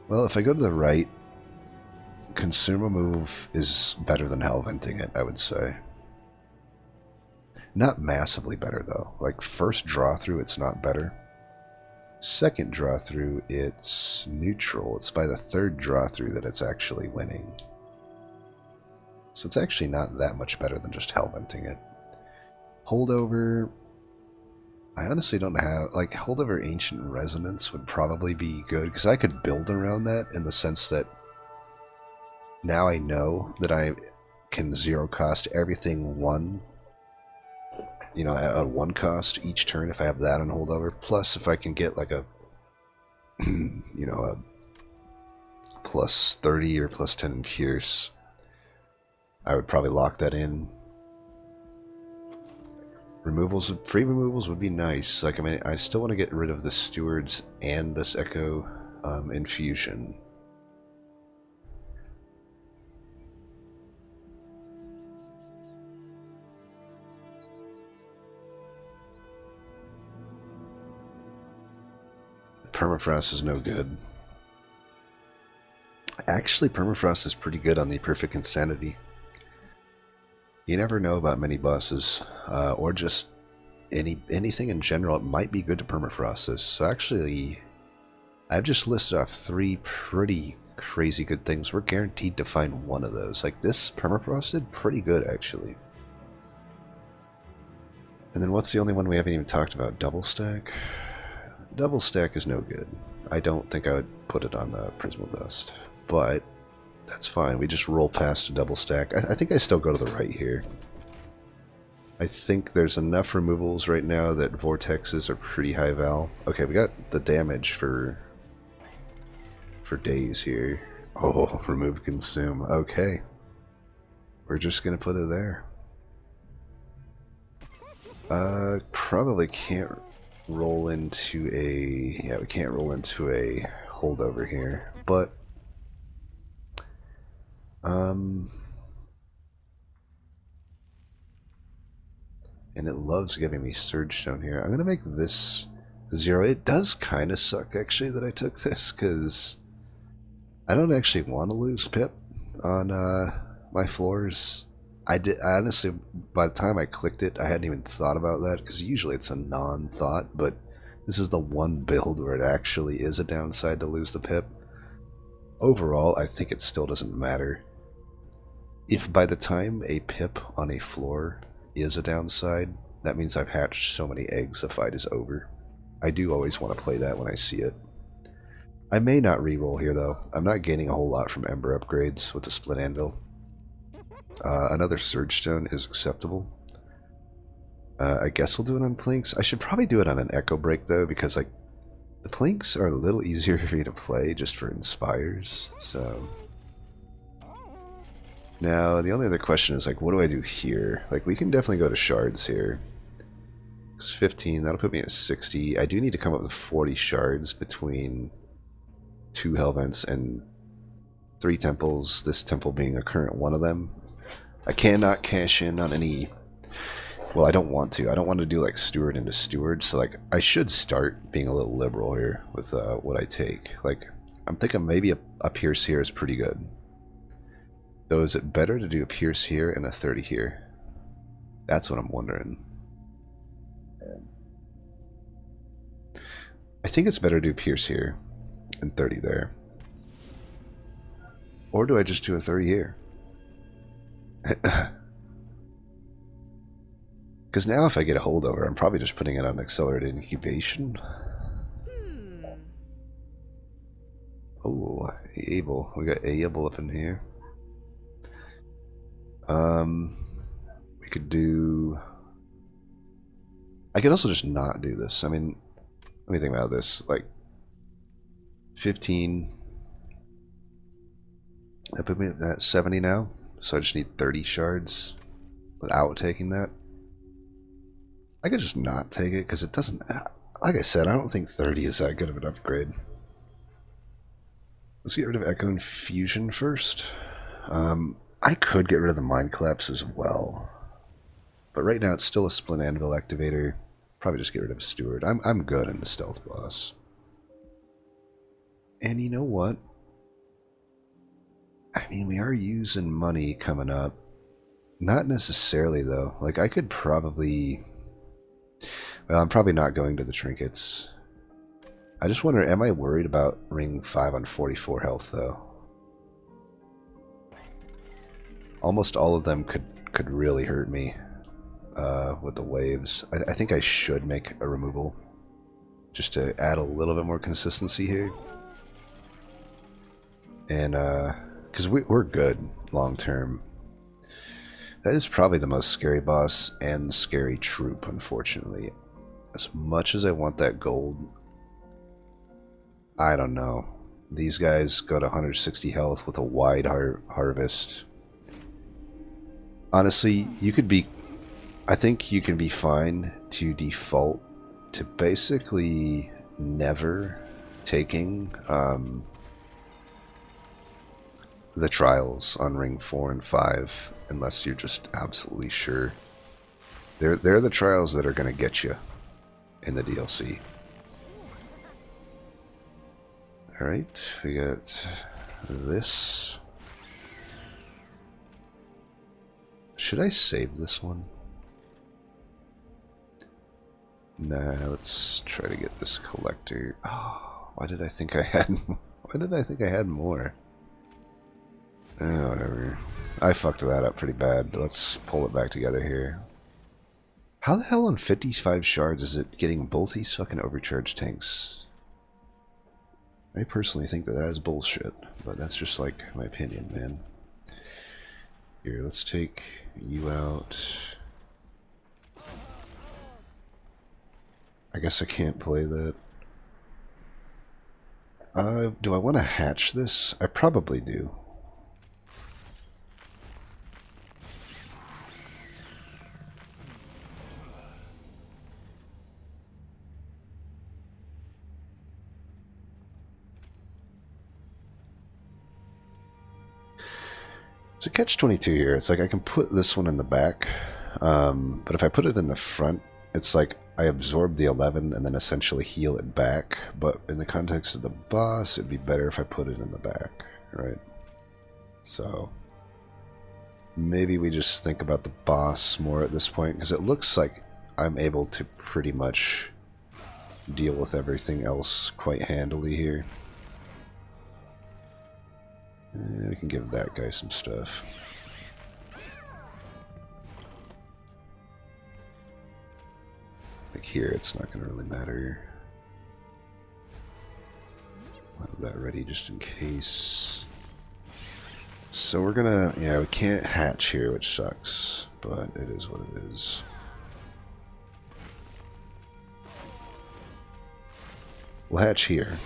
Speaker 1: Well, if I go to the right... Consumer Move is better than hell venting it, I would say. Not massively better, though. Like, first draw through, it's not better. Second draw through, it's neutral. It's by the third draw through that it's actually winning. So it's actually not that much better than just hell venting it. Holdover... I honestly don't have... Like, Holdover Ancient Resonance would probably be good, because I could build around that in the sense that now I know that I can 0 cost everything 1, you know, at 1 cost each turn if I have that on holdover. Plus, if I can get like a, you know, a plus 30 or plus 10 in Pierce, I would probably lock that in. Removals, free removals would be nice. Like, I mean, I still want to get rid of the Stewards and this Echo Infusion. Permafrost is no good. Actually, Permafrost is pretty good on the Perfect Insanity. You never know about many bosses, or just anything in general. It might be good to Permafrost this. So actually, I've just listed off 3 pretty crazy good things. We're guaranteed to find one of those. Like, this Permafrost did pretty good, actually. And then what's the only one we haven't even talked about? Double Stack? Double Stack is no good. I don't think I would put it on the Prismal Dust, but that's fine. We just roll past a Double Stack. I think I still go to the right here. I think there's enough removals right now that Vortexes are pretty high val. Okay, we got the damage for days here. Oh, remove consume. Okay. We're just gonna put it there. Probably can't roll into a... Yeah, we can't roll into a holdover here, but... And it loves giving me Surge Stone here. I'm going to make this 0. It does kind of suck, actually, that I took this, because I don't actually want to lose Pip on my floors. I honestly, by the time I clicked it, I hadn't even thought about that, because usually it's a non-thought, but this is the one build where it actually is a downside to lose the Pip. Overall, I think it still doesn't matter. If by the time a Pip on a floor is a downside, that means I've hatched so many eggs the fight is over. I do always want to play that when I see it. I may not reroll here though. I'm not gaining a whole lot from Ember upgrades with the Split Anvil. Another Surge Stone is acceptable. I guess we'll do it on Plinks. I should probably do it on an Echo Break though, because like the Plinks are a little easier for me to play just for Inspires, so... Now, the only other question is, like, what do I do here? Like, we can definitely go to Shards here. It's 15, that'll put me at 60. I do need to come up with 40 Shards between 2 Hell Vents and 3 Temples, this temple being a current one of them. I cannot cash in on any... Well, I don't want to. I don't want to do, like, Steward into Steward, so, like, I should start being a little liberal here with what I take. Like, I'm thinking maybe a Pierce here is pretty good. Though, is it better to do a Pierce here and a 30 here? That's what I'm wondering. I think it's better to do Pierce here and 30 there. Or do I just do a 30 here? Because now if I get a holdover, I'm probably just putting it on accelerated incubation. Oh, Able. We got Able up in here. We could do... I could also just not do this. I mean, let me think about this. Like, 15. That put me at 70 now. So I just need 30 shards without taking that. I could just not take it because it doesn't... Like I said, I don't think 30 is that good of an upgrade. Let's get rid of Echo and Fusion first. I could get rid of the Mind Collapse as well. But right now it's still a Split Anvil activator. Probably just get rid of Steward. I'm good in the Stealth Boss. And you know what? I mean, we are using money coming up. Not necessarily, though. Like, I could probably... Well, I'm probably not going to the trinkets. I just wonder, am I worried about Ring 5 on 44 health, though? Almost all of them could really hurt me with the waves. I think I should make a removal just to add a little bit more consistency here. And, because we're good long term. That is probably the most scary boss and scary troop, unfortunately. As much as I want that gold, I don't know. These guys go to 160 health with a wide harvest. Honestly, you could be... I think you can be fine to default to basically never taking the trials on Ring 4 and 5 unless you're just absolutely sure. They're the trials that are going to get you in the DLC. Alright, we got this. Should I save this one? Nah, let's try to get this collector. Oh, why did I think I had why did I think I had more? Oh, whatever. I fucked that up pretty bad. Let's pull it back together here. How the hell on 55 shards is it getting both these fucking overcharged tanks? I personally think that is bullshit, but that's just like my opinion, man. Here, let's take you out. I guess I can't play that. Do I want to hatch this? I probably do. It's a catch-22 here. It's like I can put this one in the back But if I put it in the front, it's like I absorb the 11 and then essentially heal it back. But in the context of the boss, it'd be better if I put it in the back, right? So maybe we just think about the boss more at this point, because it looks like I'm able to pretty much deal with everything else quite handily here. We can give that guy some stuff. Like here, it's not going to really matter. I'll have that ready just in case. So we're gonna, yeah, we can't hatch here, which sucks, but it is what it is. We'll hatch here.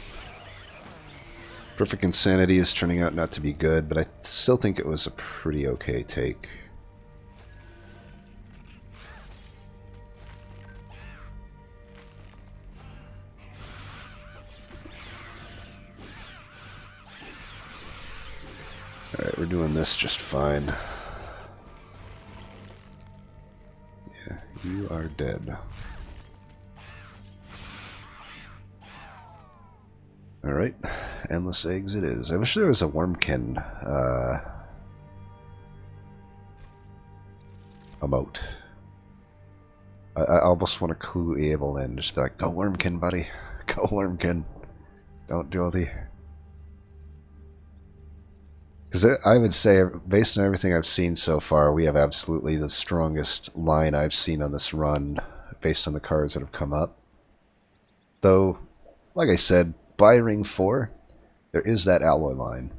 Speaker 1: Perfect Insanity is turning out not to be good, but I still think it was a pretty okay take. Alright, we're doing this just fine. Yeah, you are dead. Alright, endless eggs it is. I wish there was a Wormkin emote. I almost want to clue Abel in, just be like, go Wormkin, buddy. Go Wormkin. Don't do all the... Because I would say, based on everything I've seen so far, we have absolutely the strongest line I've seen on this run, based on the cards that have come up. Though, like I said, by Ring 4, there is that alloy line.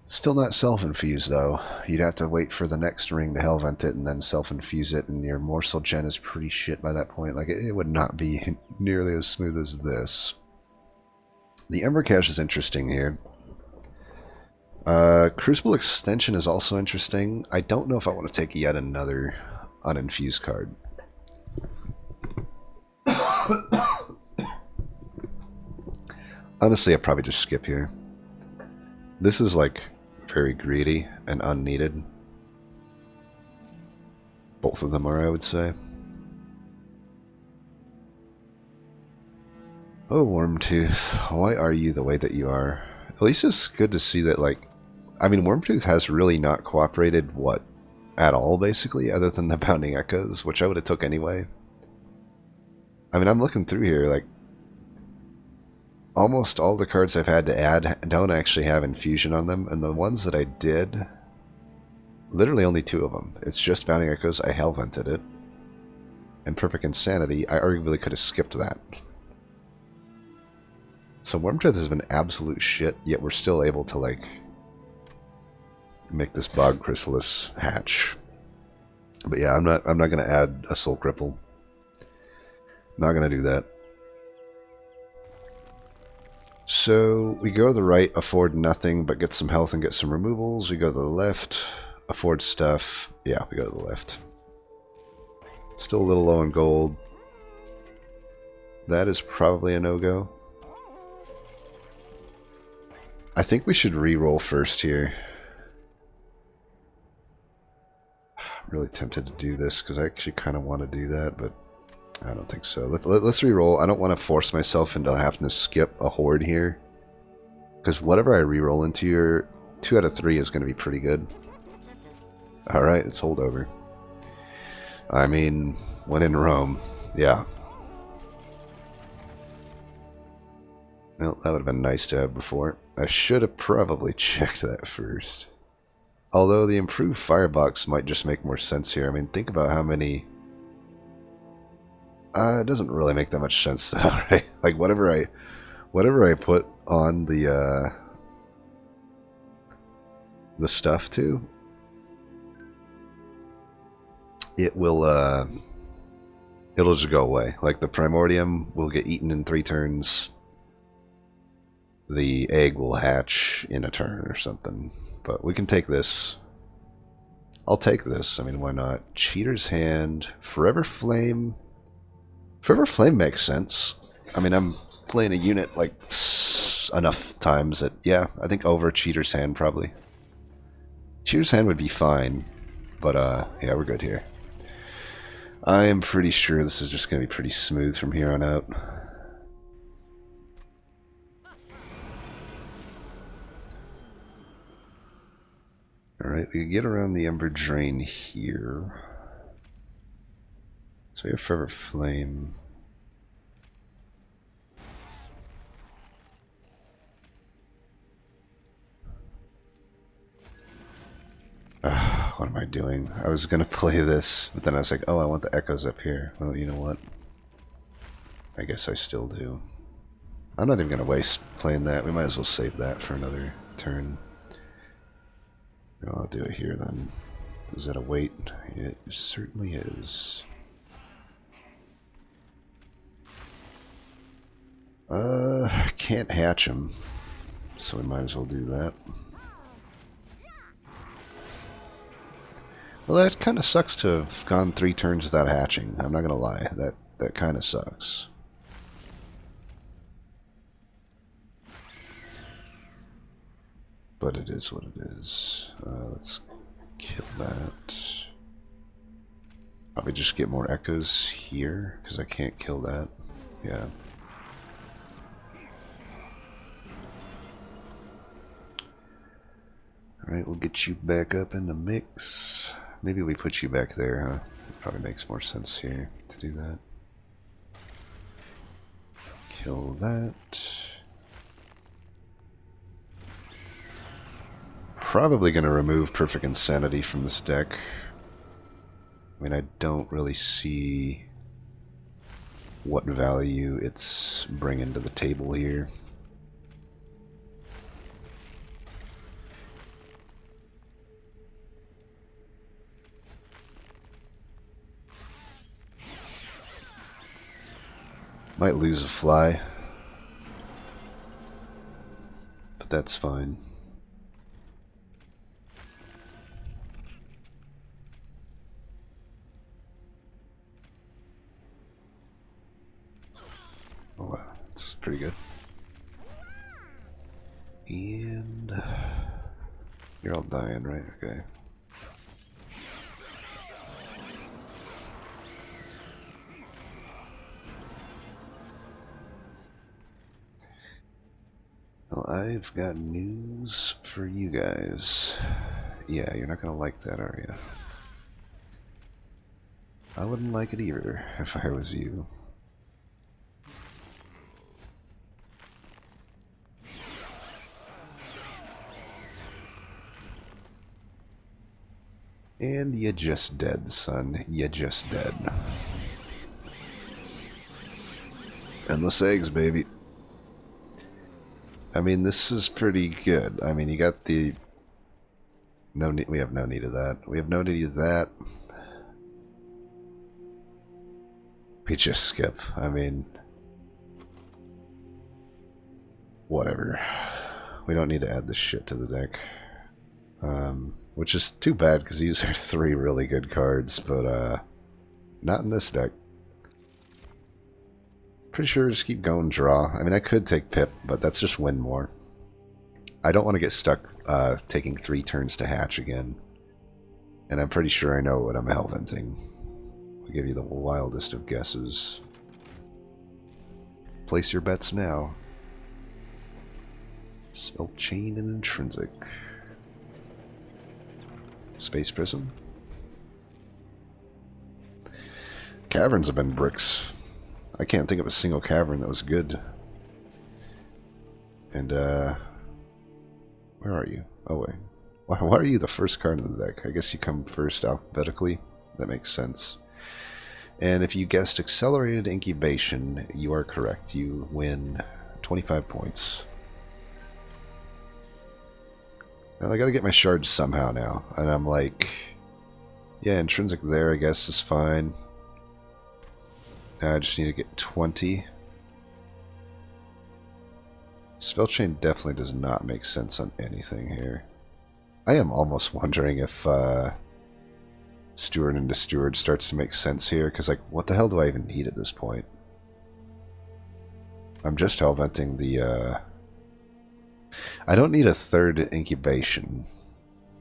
Speaker 1: Still not self-infused, though. You'd have to wait for the next ring to Hellvent it and then self-infuse it, and your morsel gen is pretty shit by that point. Like, it would not be nearly as smooth as this. The Ember Cache is interesting here. Crucible Extension is also interesting. I don't know if I want to take yet another uninfused card. Honestly, I'd probably just skip here. This is like very greedy and unneeded. Both of them are, I would say. Oh, Wormtooth, why are you the way that you are? At least it's good to see that, like, I mean, Wormtooth has really not cooperated, what, at all, basically, other than the Bounding Echoes, which I would have took anyway. I mean, I'm looking through here, like, almost all the cards I've had to add don't actually have infusion on them, and the ones that I did, literally only 2 of them. It's just Bounding Echoes, I Hellvented it, and Perfect Insanity, I arguably could have skipped that. So Wormtooth has been absolute shit, yet we're still able to, like, make this Bog Chrysalis hatch. But yeah, I'm not gonna add a Soul Cripple. Not gonna do that. So we go to the right, afford nothing, but get some health and get some removals. We go to the left, afford stuff. Yeah, we go to the left. Still a little low on gold. That is probably a no-go. I think we should re-roll first here. I'm really tempted to do this because I actually kind of want to do that, but I don't think so. Let's re-roll. I don't want to force myself into having to skip a horde here, because whatever I re-roll into your 2 out of 3 is going to be pretty good. All right, it's holdover. I mean, when in Rome, yeah. Well, that would have been nice to have before. I should have probably checked that first. Although the improved firebox might just make more sense here. I mean, think about how many... it doesn't really make that much sense, though, right? Like, whatever I put on the stuff to, it'll just go away. Like, the Primordium will get eaten in 3 turns. The egg will hatch in a turn or something. But we can take this. I'll take this. I mean, why not? Cheater's Hand. Forever Flame. Forever Flame makes sense. I mean, I'm playing a unit like enough times that, yeah, I think over Cheater's Hand probably. Cheater's Hand would be fine. But yeah, we're good here. I am pretty sure this is just going to be pretty smooth from here on out. Alright, we can get around the Ember Drain here. So we have Forever Flame. What am I doing? I was going to play this, but then I was like, oh, I want the echoes up here. Well, you know what? I guess I still do. I'm not even going to waste playing that. We might as well save that for another turn. I'll do it here then. Is that a wait? It certainly is. Can't hatch him, so we might as well do that. Well, that kind of sucks to have gone 3 turns without hatching. I'm not gonna lie, that kind of sucks. But it is what it is. Let's kill that. Probably just get more echoes here, because I can't kill that. Yeah. Alright, we'll get you back up in the mix. Maybe we put you back there, huh? It probably makes more sense here to do that. Kill that. Probably going to remove Perfect Insanity from this deck. I mean, I don't really see what value it's bringing to the table here. Might lose a fly, but that's fine. Oh wow, that's pretty good. And you're all dying, right? Okay. Well, I've got news for you guys. Yeah, you're not gonna like that, are you? I wouldn't like it either if I was you. And you just dead, son. You just dead. Endless eggs, baby. I mean, this is pretty good. I mean, you got the... No need, we have no need of that. We have no need of that. We just skip. I mean... Whatever. We don't need to add this shit to the deck. Which is too bad, because these are 3 really good cards, but, not in this deck. Pretty sure just keep going draw. I mean, I could take Pip, but that's just win more. I don't want to get stuck taking 3 turns to hatch again. And I'm pretty sure I know what I'm hellventing. I'll give you the wildest of guesses. Place your bets now. Spell Chain and Intrinsic. Space Prism. Caverns have been bricks. I can't think of a single cavern that was good. And, where are you? Oh, wait. Why are you the first card in the deck? I guess you come first alphabetically. That makes sense. And if you guessed Accelerated Incubation, you are correct. You win 25 points. Well, I gotta get my shards somehow now. And I'm like, yeah, Intrinsic there, I guess, is fine. Now I just need to get 20. Spell Chain definitely does not make sense on anything here. I am almost wondering if Steward into Steward starts to make sense here, because, like, what the hell do I even need at this point? I'm just hellventing the, I don't need a 3rd incubation.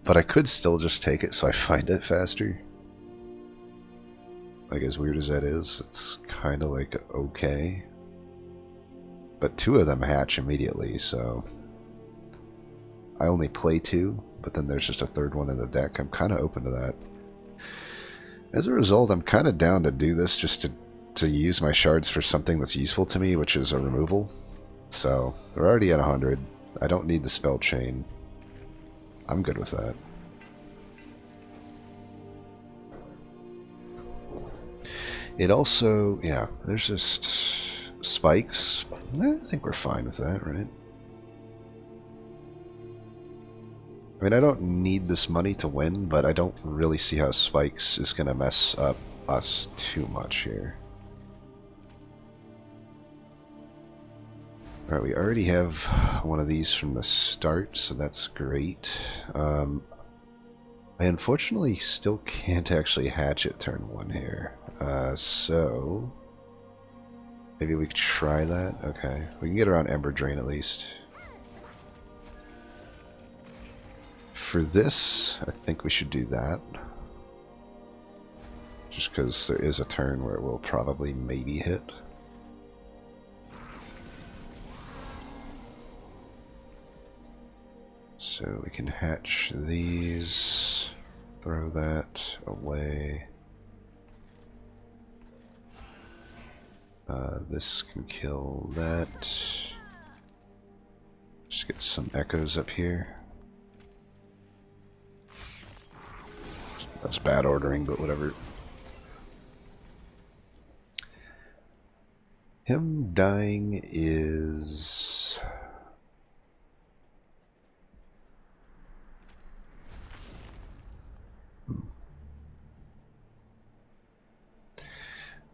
Speaker 1: But I could still just take it so I find it faster. Like, as weird as that is, it's kind of like okay. But 2 of them hatch immediately, so I only play 2, but then there's just a 3rd one in the deck. I'm kind of open to that. As a result, I'm kind of down to do this just to use my shards for something that's useful to me, which is a removal. So, we're already at 100. I don't need the spell chain. I'm good with that. It also, yeah, there's just spikes. I think we're fine with that, right? I mean, I don't need this money to win, but I don't really see how spikes is going to mess up us too much here. Alright, we already have one of these from the start, so that's great. I unfortunately still can't actually hatch it turn 1 here. So maybe we could try that. Okay, we can get around Ember Drain at least. For this, I think we should do that. Just because there is a turn where it will probably maybe hit. So we can hatch these, throw that away. This can kill that. Just get some echoes up here. That's bad ordering, but whatever. Him dying is...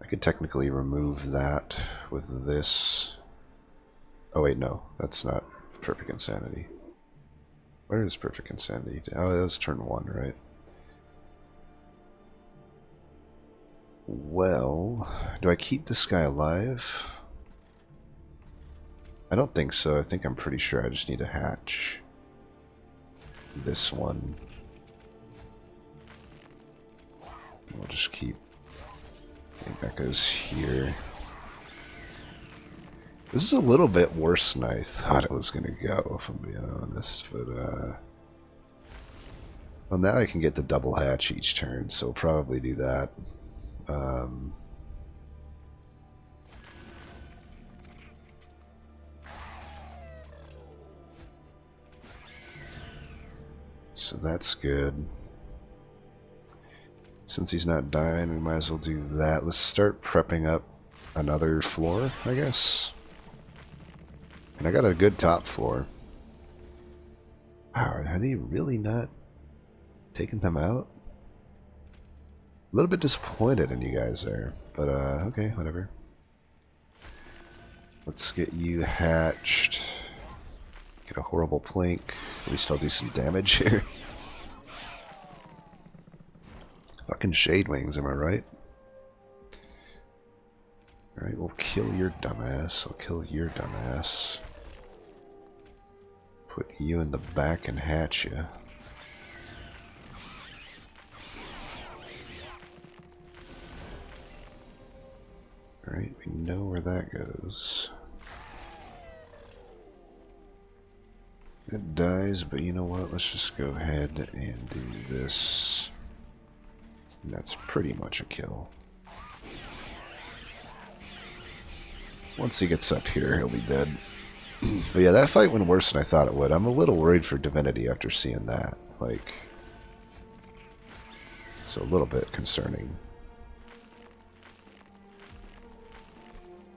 Speaker 1: I could technically remove that with this. Oh wait, no, that's not Perfect Insanity. Where is Perfect Insanity? Oh, that was turn 1, right? Well, do I keep this guy alive? I don't think so. I think I'm pretty sure I just need to hatch this one. We'll just keep echoes here. This is a little bit worse than I thought it was going to go, if I'm being honest. But, well, now I can get the double hatch each turn, so we'll probably do that. So that's good. Since he's not dying, we might as well do that. Let's start prepping up another floor, I guess. And I got a good top floor. Wow, are they really not taking them out? A little bit disappointed in you guys there, but okay, whatever. Let's get you hatched. Get a horrible plink. At least I'll do some damage here. Fucking Shade Wings, am I right? Alright, we'll kill your dumbass. I'll kill your dumbass. Put you in the back and hatch you. Alright, we know where that goes. It dies, but you know what? Let's just go ahead and do this. And that's pretty much a kill. Once he gets up here, he'll be dead. But yeah, that fight went worse than I thought it would. I'm a little worried for Divinity after seeing that. Like, it's a little bit concerning.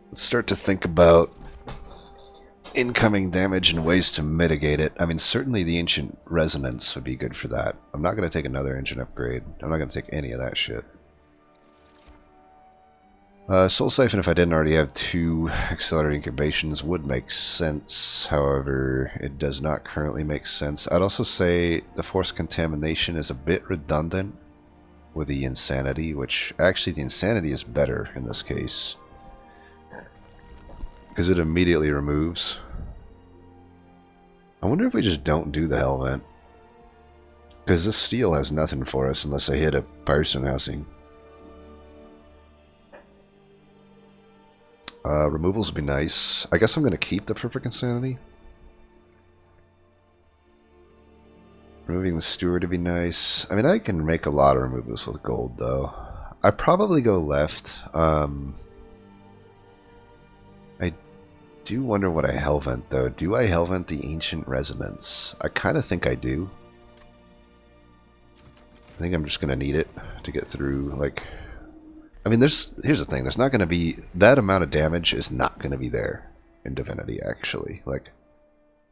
Speaker 1: Let's start to think about incoming damage and ways to mitigate it. I mean, certainly the Ancient Resonance would be good for that. I'm not going to take another Ancient Upgrade. I'm not going to take any of that shit. Soul Siphon, if I didn't already have 2 Accelerated Incubations, would make sense. However, it does not currently make sense. I'd also say the Forced Contamination is a bit redundant with the Insanity, which actually the Insanity is better in this case. Because it immediately removes. I wonder if we just don't do the Hell Vent. Because this steel has nothing for us unless I hit a person housing. Removals would be nice. I guess I'm going to keep the Perfect Insanity. Removing the Steward would be nice. I mean, I can make a lot of removals with gold, though. I probably go left. I do wonder what I Hellvent, though. Do I Hellvent the Ancient Resonance? I kind of think I do. I think I'm just going to need it to get through, like... I mean, here's the thing. There's not going to be... That amount of damage is not going to be there in Divinity, actually. Like,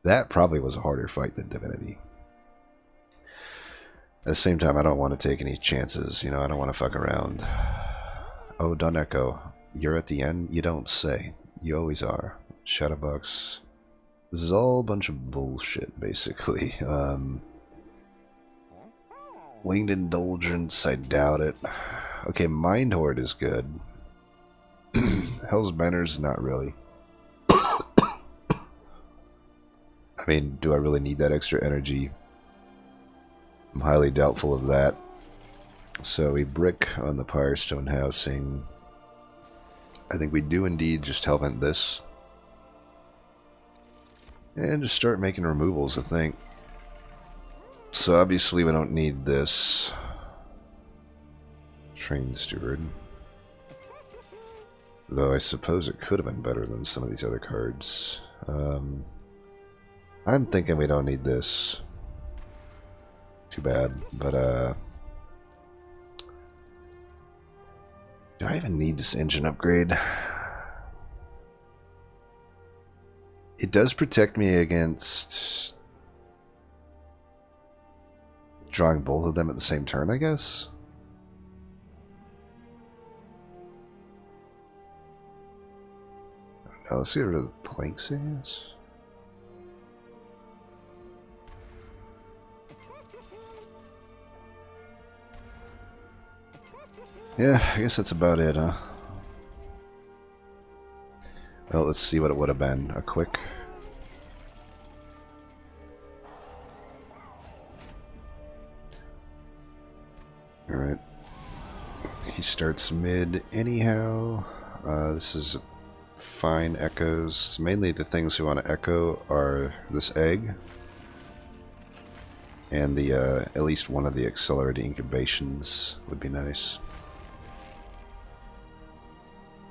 Speaker 1: that probably was a harder fight than Divinity. At the same time, I don't want to take any chances. You know, I don't want to fuck around. Oh, Dun Echo. You're at the end? You don't say. You always are. Shadowbox. This is all a bunch of bullshit, basically. Winged Indulgence, I doubt it. Okay, Mind Horde is good. Hell's Banner's not really. I mean, do I really need that extra energy? I'm highly doubtful of that. So we brick on the Firestone housing. I think we do indeed just Hellvent this. And just start making removals, I think. So obviously we don't need this. Train Steward. Though I suppose it could have been better than some of these other cards. I'm thinking we don't need this. Too bad, but do I even need this engine upgrade? It does protect me against drawing both of them at the same turn, I guess. Now let's get rid of the plank saves. Yeah, I guess that's about it, huh? Well, let's see what it would have been. A quick... Alright. He starts mid anyhow. This is fine echoes. Mainly the things we want to echo are this egg. And the at least one of the accelerated incubations would be nice.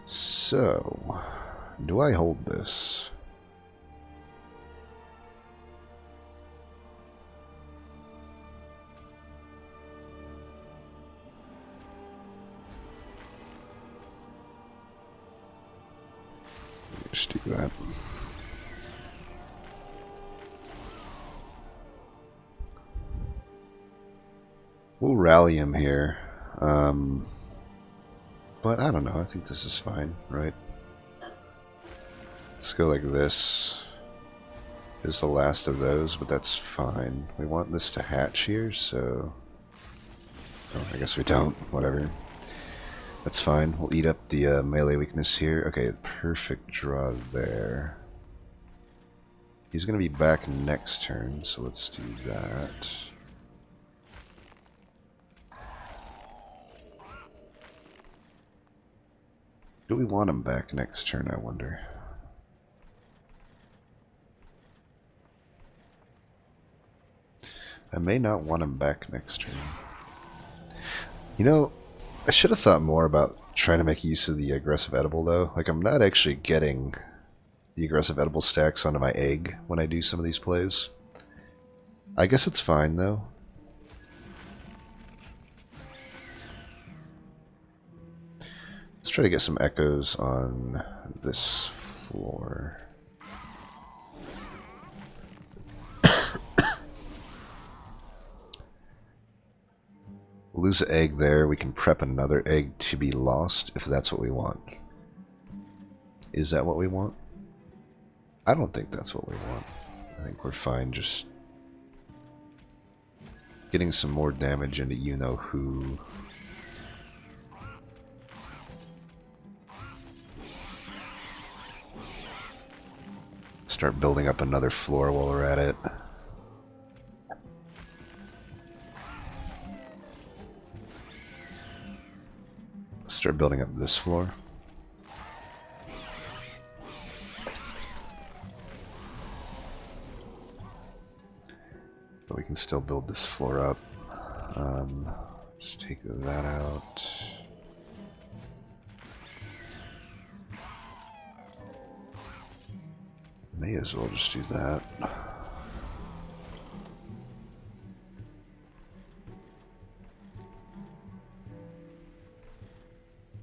Speaker 1: So, do I hold this? Just do that. We'll rally him here. But I don't know, I think this is fine, right? Let's go like this. This is the last of those, but that's fine. We want this to hatch here, so... Oh, I guess we don't. Whatever. That's fine. We'll eat up the melee weakness here. Okay, perfect draw there. He's going to be back next turn, so let's do that. Do we want him back next turn, I wonder? I may not want him back next turn. You know, I should have thought more about trying to make use of the aggressive edible, though. Like, I'm not actually getting the aggressive edible stacks onto my egg when I do some of these plays. I guess it's fine, though. Let's try to get some echoes on this floor. Lose an egg there. We can prep another egg to be lost if that's what we want. Is that what we want? I don't think that's what we want. I think we're fine just getting some more damage into you-know-who. Start building up another floor while we're at it. start building up this floor. But we can still build this floor up. Let's take that out. May as well just do that.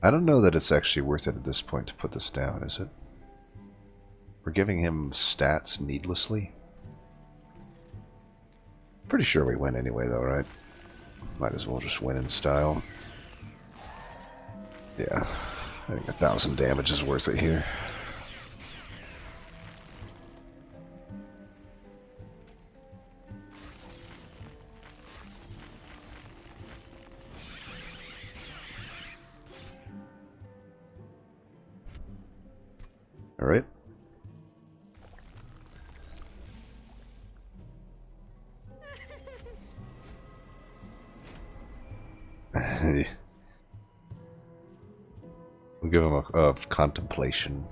Speaker 1: I don't know that it's actually worth it at this point to put this down, is it? We're giving him stats needlessly. Pretty sure we win anyway, though, right? Might as well just win in style. Yeah, I think 1,000 damage is worth it here. All right. We'll give him a contemplation.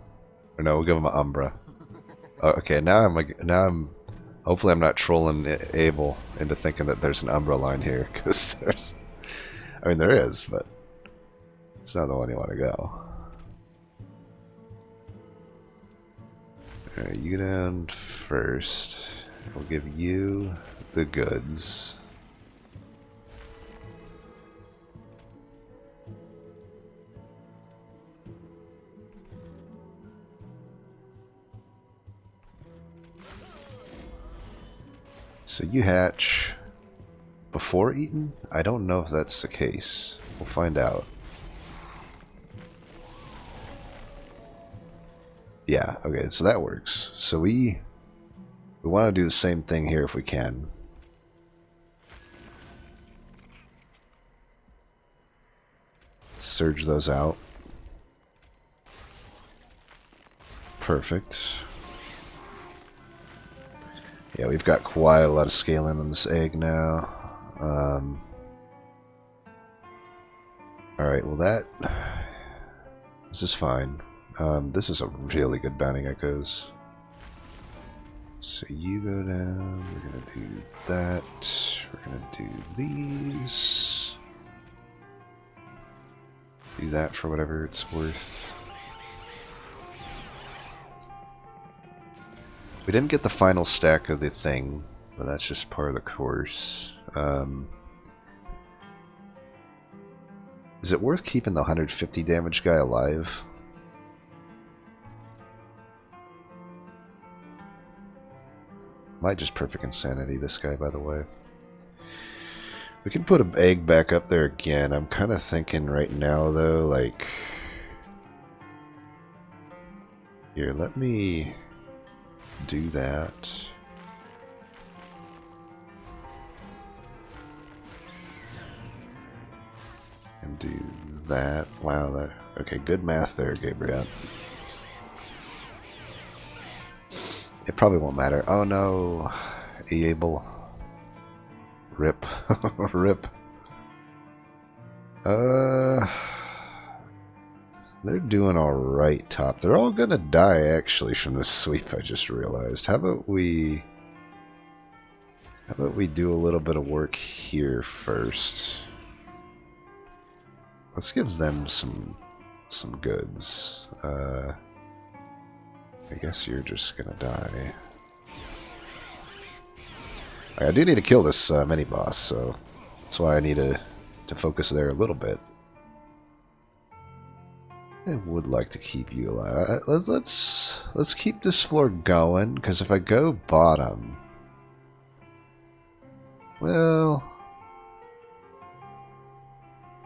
Speaker 1: Or no, we'll give him an umbra. Okay, now I'm hopefully I'm not trolling Abel into thinking that there's an umbra line here, because there's, I mean there is, but it's not the one you want to go. Alright, you go down first. We'll give you the goods. So you hatch before eating? I don't know if that's the case. We'll find out. Yeah, okay, so that works. So we want to do the same thing here if we can. Surge those out. Perfect. Yeah, we've got quite a lot of scaling on this egg now. Alright, well this is fine. This is a really good bounty echoes. So you go down, we're gonna do that, we're gonna do these. Do that for whatever it's worth. We didn't get the final stack of the thing, but that's just part of the course. Is it worth keeping the 150 damage guy alive? Might just perfect insanity this guy, by the way. We can put an egg back up there again. I'm kind of thinking right now, though, like... Here, let me do that. And do that. Wow, that... Okay, good math there, Gabriel. It probably won't matter. Oh no, Abel. Rip. Rip. They're doing alright, top. They're all gonna die, actually, from this sweep, I just realized. How about we do a little bit of work here first? Let's give them some goods. I guess you're just gonna die. I do need to kill this mini-boss, so that's why I need to focus there a little bit. I would like to keep you alive. Let's keep this floor going, because if I go bottom... Well...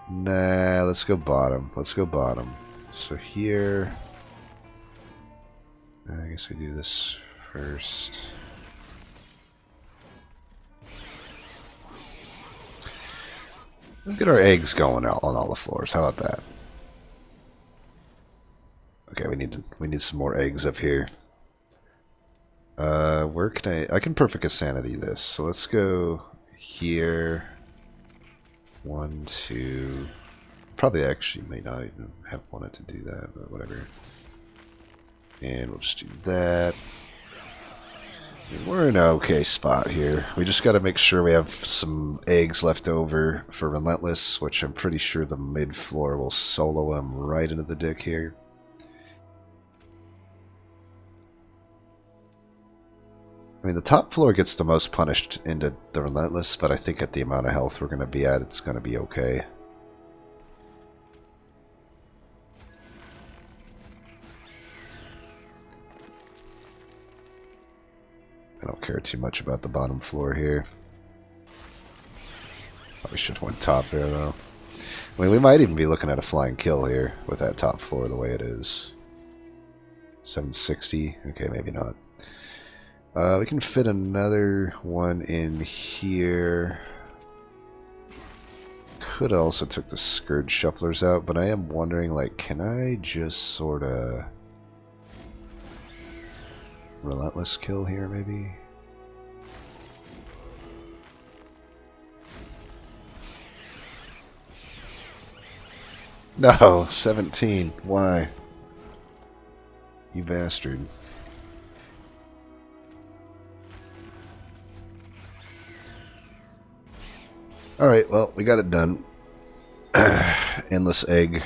Speaker 1: Nah, let's go bottom. Let's go bottom. So here... I guess we do this first. Let's get our eggs going out on all the floors. How about that? Okay, we need some more eggs up here. Where can I can perfect insanity this. So let's go here. 1, 2. probably actually may not even have wanted to do that, but whatever. And we'll just do that. We're in an okay spot here. We just got to make sure we have some eggs left over for Relentless, which I'm pretty sure the mid-floor will solo him right into the dick here. I mean, the top floor gets the most punished into the Relentless, but I think at the amount of health we're going to be at, it's going to be okay. I don't care too much about the bottom floor here. Probably should have went top there, though. I mean, we might even be looking at a flying kill here with that top floor the way it is. 760? Okay, maybe not. We can fit another one in here. Could also took the Scourge Shufflers out, but I am wondering, like, can I just sort of... Relentless kill here, maybe? No, 17. Why? You bastard. Alright, well, we got it done. Endless egg.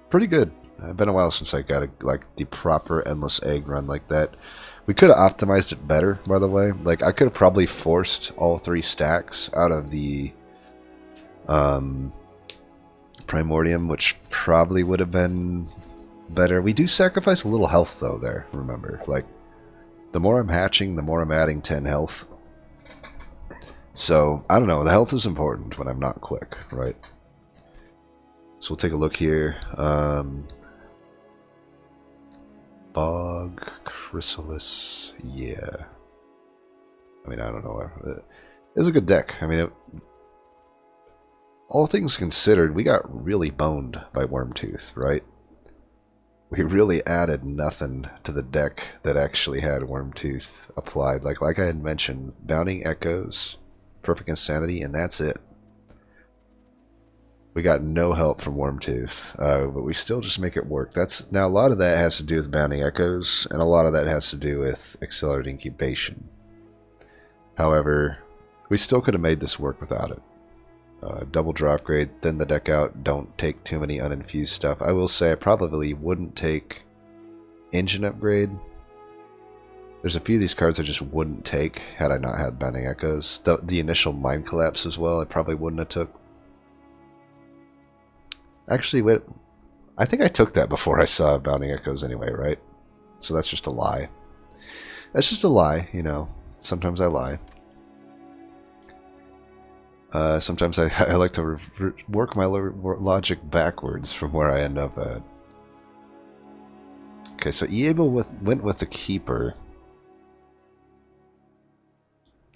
Speaker 1: Pretty good. It's been a while since I got the proper endless egg run like that. We could have optimized it better, by the way. Like, I could have probably forced all 3 stacks out of the Primordium, which probably would have been better. We do sacrifice a little health, though, there, remember. Like, the more I'm hatching, the more I'm adding 10 health. So, I don't know. The health is important when I'm not quick, right? So we'll take a look here. Bog, Chrysalis, yeah. I mean, I don't know. It's a good deck. I mean, all things considered, we got really boned by Wormtooth, right? We really added nothing to the deck that actually had Wormtooth applied. Like I had mentioned, Bounding Echoes, Perfect Insanity, and that's it. We got no help from Wormtooth, but we still just make it work. Now, a lot of that has to do with Bounding Echoes, and a lot of that has to do with Accelerated Incubation. However, we still could have made this work without it. Double draw upgrade, thin the deck out, don't take too many uninfused stuff. I will say I probably wouldn't take Engine Upgrade. There's a few of these cards I just wouldn't take had I not had Bounding Echoes. The initial Mind Collapse as well, I probably wouldn't have took. Actually, wait, I think I took that before I saw Bounding Echoes anyway, right? So that's just a lie. That's just a lie, you know. Sometimes I lie. Sometimes I like to work my logic backwards from where I end up at. Okay, so Iebo went with the Keeper,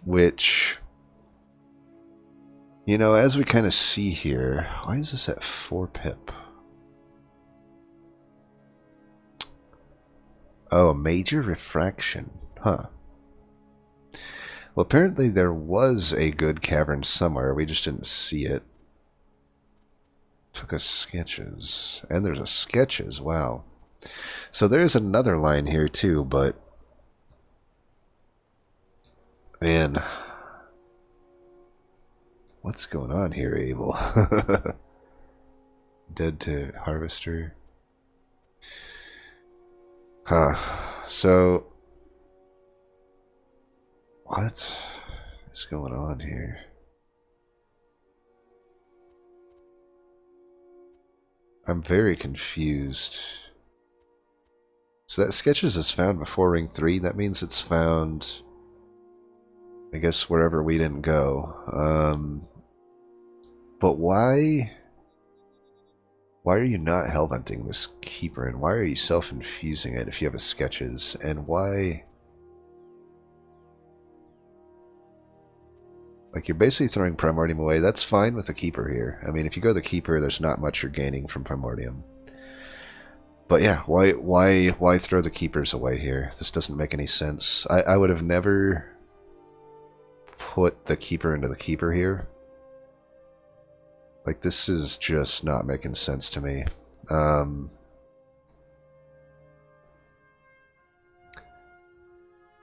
Speaker 1: which, you know, as we kind of see here, why is this at 4 pip? Oh, a major refraction. Huh. Well, apparently there was a good cavern somewhere. We just didn't see it. Took us sketches. And there's a sketches. Wow. So there's another line here too, but... man... what's going on here, Abel? Dead to Harvester. Huh. So... what is going on here? I'm very confused. So that sketches is found before Ring 3. That means it's found, I guess, wherever we didn't go. But why are you not hellventing this Keeper? And why are you self-infusing it if you have a sketches? And why... like, you're basically throwing Primordium away. That's fine with the Keeper here. I mean, if you go the Keeper, there's not much you're gaining from Primordium. But yeah, why throw the Keepers away here? This doesn't make any sense. I would have never put the Keeper into the Keeper here. Like, this is just not making sense to me.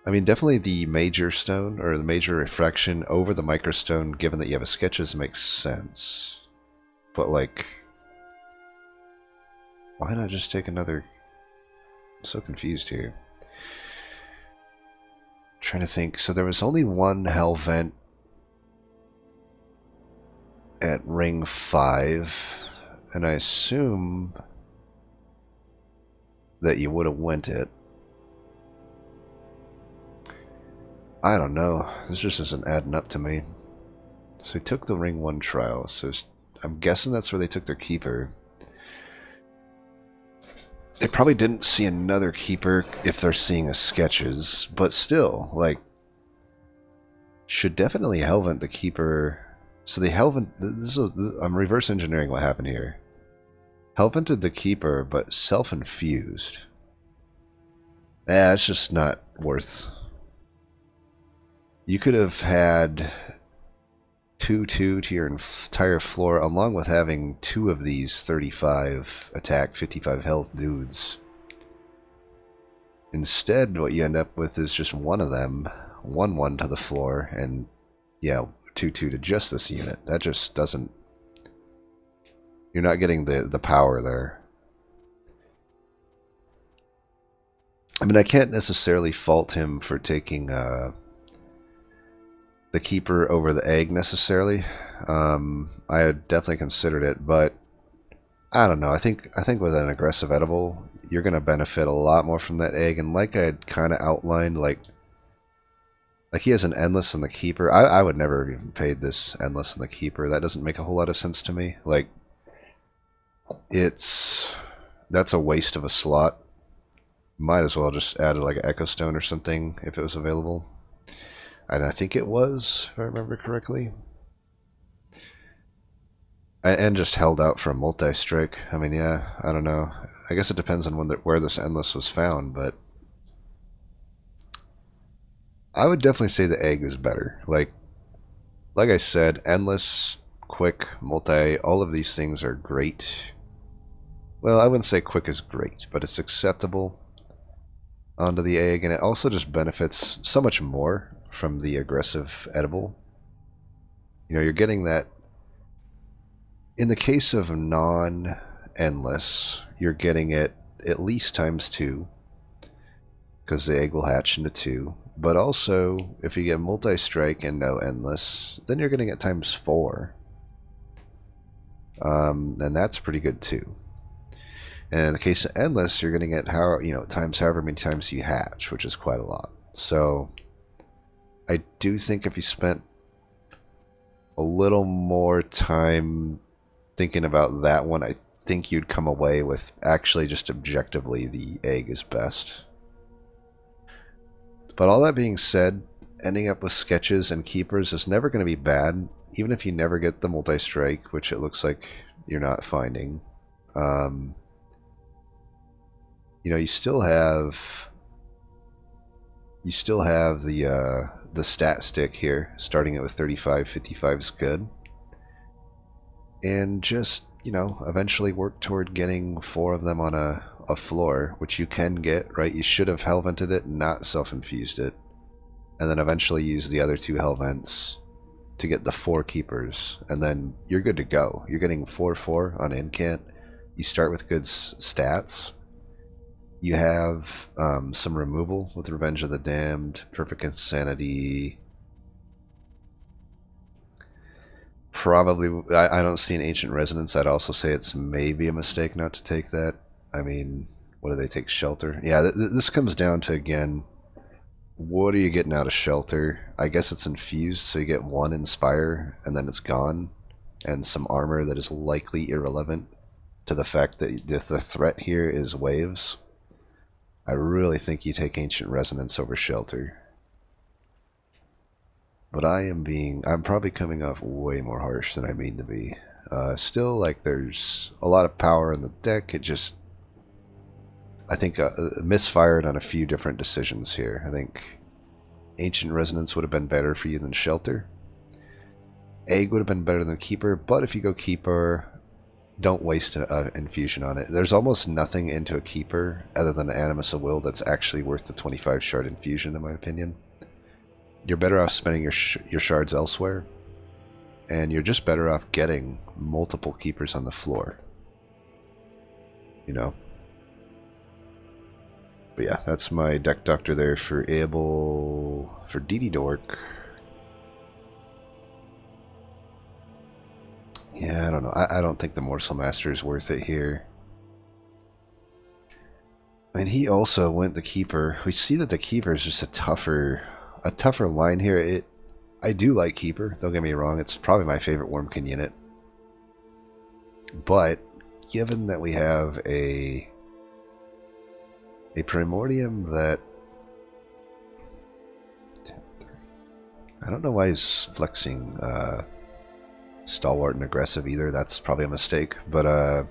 Speaker 1: I mean, definitely the major stone, or the major refraction over the microstone, given that you have a sketches, makes sense. But, like, why not just take another... I'm so confused here. Trying to think. So there was only one hell vent at ring 5, and I assume that you would have went it. I don't know. This just isn't adding up to me. So they took the ring 1 trial, so I'm guessing that's where they took their keeper. They probably didn't see another keeper if they're seeing a sketches, but still, like, should definitely hellvent the keeper. So they hellvent. I'm reverse engineering what happened here. Hellvented the keeper, but self-infused. It's just not worth. You could have had 2/2 to your entire floor, along with having 2 of these 35 attack, 55 health dudes. Instead, what you end up with is just one of them, 1/1 to the floor, and yeah, 2/2 to just this unit. That just doesn't... You're not getting the power there. I mean, I can't necessarily fault him for taking the keeper over the egg necessarily. I had definitely considered it, but I don't know. I think with an aggressive edible, you're going to benefit a lot more from that egg. And like I had kind of outlined, like he has an endless on the keeper. I would never have even paid this endless on the keeper. That doesn't make a whole lot of sense to me. Like, that's a waste of a slot. Might as well just add like an Echo Stone or something if it was available. And I think it was, if I remember correctly. And just held out for a multi-strike. I mean, yeah, I don't know. I guess it depends on where this endless was found, but I would definitely say the egg is better. Like I said, endless, quick, multi, all of these things are great. Well, I wouldn't say quick is great, but it's acceptable onto the egg, and it also just benefits so much more from the aggressive edible. You know, you're getting that. In the case of non-endless, you're getting it at least ×2, because the egg will hatch into 2. But also, if you get multi-strike and no endless, then you're getting it ×4. And that's pretty good too. And in the case of endless, you're getting it times however many times you hatch, which is quite a lot. So I do think if you spent a little more time thinking about that one, I think you'd come away with actually just objectively the egg is best. But all that being said, ending up with sketches and keepers is never going to be bad, even if you never get the multi-strike, which it looks like you're not finding. You know, you still have the stat stick here, starting it with 35, 55 is good. And just, you know, eventually work toward getting 4 of them on a floor, which you can get, right? You should have hellvented it, not self-infused it. And then eventually use the other 2 hellvents to get the 4 keepers. And then you're good to go. You're getting 4/4 on incant. You start with good stats. You have some removal with Revenge of the Damned, Perfect Insanity. Probably, I don't see an Ancient Resonance. I'd also say it's maybe a mistake not to take that. I mean, what do they take? Shelter? Yeah, this comes down to, again, what are you getting out of Shelter? I guess it's infused, so you get 1 Inspire, and then it's gone. And some armor that is likely irrelevant to the fact that the threat here is waves. I really think you take Ancient Resonance over Shelter. But I'm probably coming off way more harsh than I mean to be. Still, like, there's a lot of power in the deck. It just, I think, misfired on a few different decisions here. I think Ancient Resonance would have been better for you than Shelter. egg would have been better than keeper, but if you go keeper, don't waste an infusion on it. There's almost nothing into a keeper other than Animus of Will that's actually worth the 25 shard infusion, in my opinion. You're better off spending your shards elsewhere, and you're just better off getting multiple keepers on the floor. You know? But yeah, that's my deck doctor there for Abel, for DD Dork. Yeah, I don't know. I don't think the Morsel Master is worth it here. And he also went the keeper. We see that the keeper is just a tougher line here. I do like keeper, don't get me wrong. It's probably my favorite Wormkin unit. But given that we have a Primordium that I don't know why he's flexing Stalwart and aggressive either. That's probably a mistake. But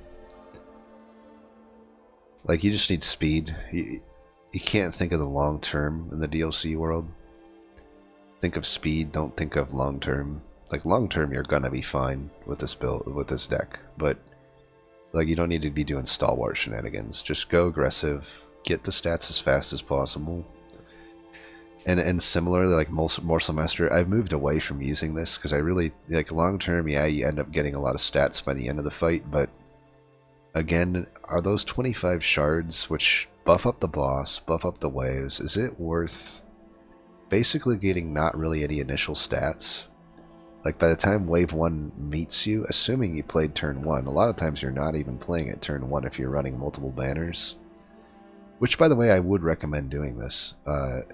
Speaker 1: like, you just need speed. You can't think of the long term in the DLC world. Think of speed, don't think of long term. Like, long term you're gonna be fine with this build, with this deck, but like, you don't need to be doing Stalwart shenanigans. Just go aggressive, get the stats as fast as possible. And similarly, like Morsel Master, I've moved away from using this because I really, like, long term, yeah, you end up getting a lot of stats by the end of the fight, but again, are those 25 shards, which buff up the boss, buff up the waves, is it worth basically getting not really any initial stats? Like, by the time wave 1 meets you, assuming you played turn 1, a lot of times you're not even playing at turn 1 if you're running multiple banners. Which, by the way, I would recommend doing this.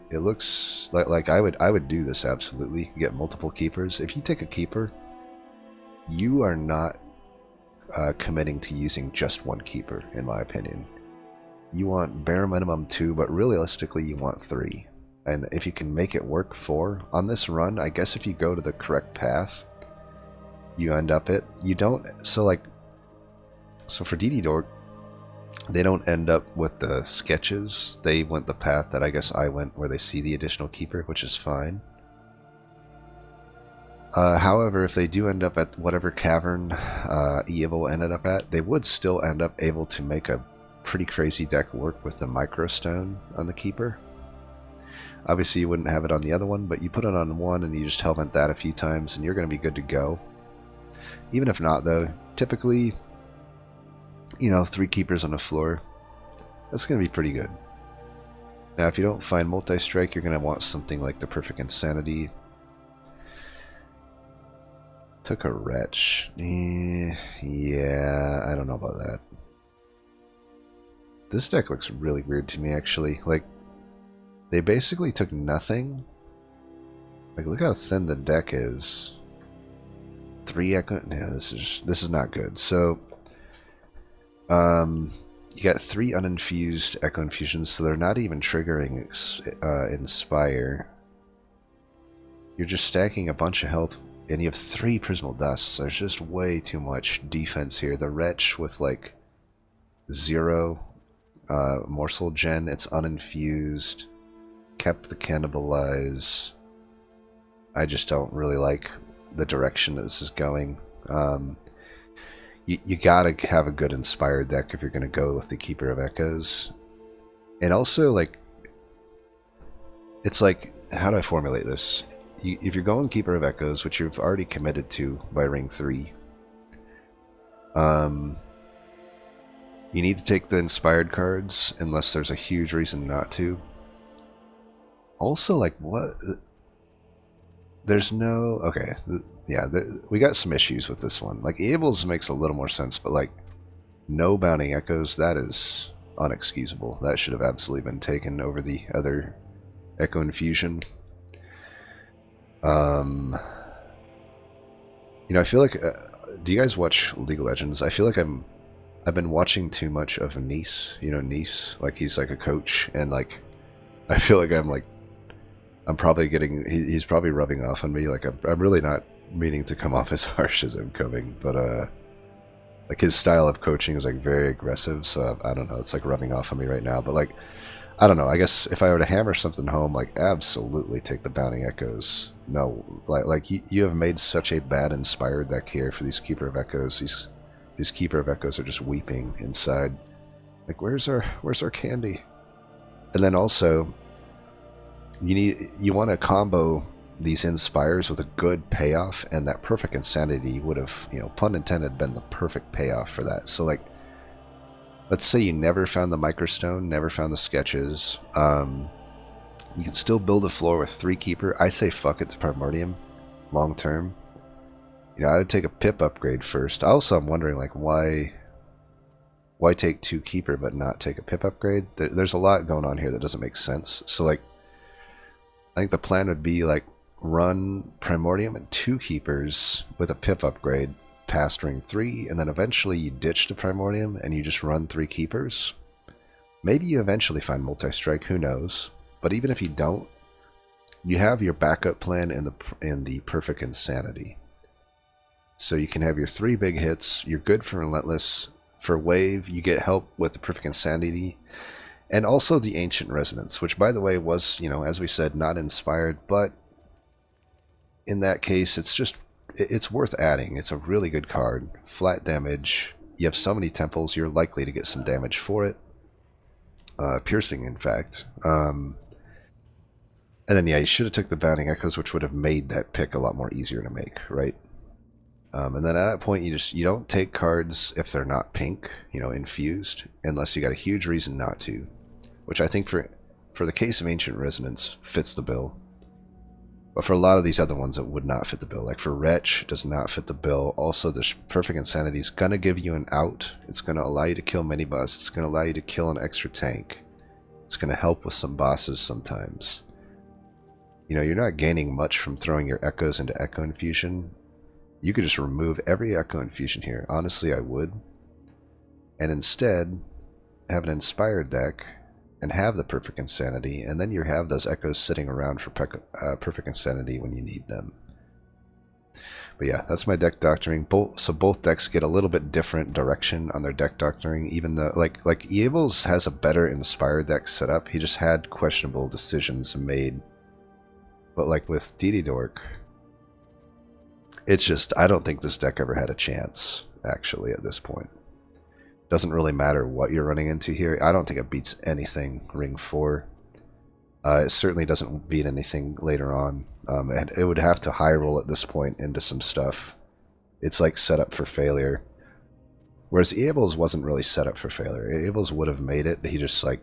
Speaker 1: It looks like I would do this absolutely. Get multiple keepers. If you take a keeper, you are not committing to using just one keeper, in my opinion. You want bare minimum 2, but realistically you want 3. And if you can make it work 4 on this run, I guess if you go to the correct path, you end up it. You don't. So for DD Dork, they don't end up with the sketches. They went the path that I guess I went, where they see the additional keeper, which is fine. However, if they do end up at whatever cavern Evil ended up at, they would still end up able to make a pretty crazy deck work with the Microstone on the keeper. Obviously, you wouldn't have it on the other one, but you put it on one and you just Hellvent that a few times and you're going to be good to go. Even if not, though, typically, you know, 3 keepers on the floor, that's going to be pretty good. Now, if you don't find multi-strike, you're going to want something like the Perfect Insanity. Took a Wretch. Yeah, I don't know about that. This deck looks really weird to me, actually. Like, they basically took nothing. Like, look how thin the deck is. 3 Echo. Yeah, this is not good. So, you got 3 uninfused Echo Infusions, so they're not even triggering Inspire. You're just stacking a bunch of health, and you have 3 Prismal Dusts. There's just way too much defense here. The Wretch with, like, 0 Morsel Gen, it's uninfused. Kept the Cannibalize. I just don't really like the direction that this is going. You gotta have a good Inspired deck if you're gonna go with the Keeper of Echoes. And also, like, it's like, how do I formulate this? If you're going Keeper of Echoes, which you've already committed to by Ring 3, you need to take the Inspired cards, unless there's a huge reason not to. Also, like, what? There's no... Okay, yeah, we got some issues with this one. Like, Abel's makes a little more sense, but, like, no Bounding Echoes, that is unexcusable. That should have absolutely been taken over the other Echo Infusion. You know, I feel like... do you guys watch League of Legends? I feel like I've been watching too much of Nice. You know, Nice? Like, he's like a coach, and, like, I feel like I'm probably getting... He's probably rubbing off on me. Like, I'm really not meaning to come off as harsh as I'm coming, but, like, his style of coaching is, like, very aggressive, so I don't know, it's, like, rubbing off on me right now, but, like, I don't know. I guess if I were to hammer something home, like absolutely take the Bounding Echoes. No, like you have made such a bad inspired deck here for these Keeper of Echoes. These Keeper of Echoes are just weeping inside. Like where's our candy? And then also you want to combo these inspires with a good payoff, and that Perfect Insanity would have, pun intended, been the perfect payoff for that. So like, let's say you never found the Microstone, never found the sketches. You can still build a floor with 3 Keeper. I say fuck it to Primordium, long term. I would take a Pip upgrade first. Also, I'm wondering like why take 2 Keeper but not take a Pip upgrade? There's a lot going on here that doesn't make sense. So like, I think the plan would be like run Primordium and 2 Keepers with a Pip upgrade past ring 3, and then eventually you ditch the Primordium and you just run 3 Keepers. Maybe you eventually find Multi-Strike, who knows? But even if you don't, you have your backup plan in the Perfect Insanity. So you can have your 3 big hits, you're good for Relentless, for Wave, you get help with the Perfect Insanity, and also the Ancient Resonance, which by the way was, as we said, not inspired, but in that case, it's worth adding. It's a really good card. Flat damage. You have so many temples, you're likely to get some damage for it. Piercing, in fact. And then, yeah, you should have took the Bounding Echoes, which would have made that pick a lot more easier to make, right? And then at that point, you don't take cards if they're not pink, infused, unless you got a huge reason not to, which I think for the case of Ancient Resonance fits the bill. But for a lot of these other ones, it would not fit the bill. Like for Wretch, it does not fit the bill. Also, this Perfect Insanity is going to give you an out. It's going to allow you to kill mini-boss. It's going to allow you to kill an extra tank. It's going to help with some bosses sometimes. You're not gaining much from throwing your Echoes into Echo Infusion. You could just remove every Echo Infusion here. Honestly, I would. And instead, have an Inspired deck and have the Perfect Insanity, and then you have those Echoes sitting around for Perfect Insanity when you need them. But yeah, that's my deck doctoring. So both decks get a little bit different direction on their deck doctoring, even though, like Eables has a better Inspired deck set up. He just had questionable decisions made. But like with DD Dork, it's just, I don't think this deck ever had a chance, actually, at this point. Doesn't really matter what you're running into here. I don't think it beats anything Ring 4. It certainly doesn't beat anything later on. And it would have to high roll at this point into some stuff. It's like set up for failure. Whereas Eables wasn't really set up for failure. Eables would have made it, he just like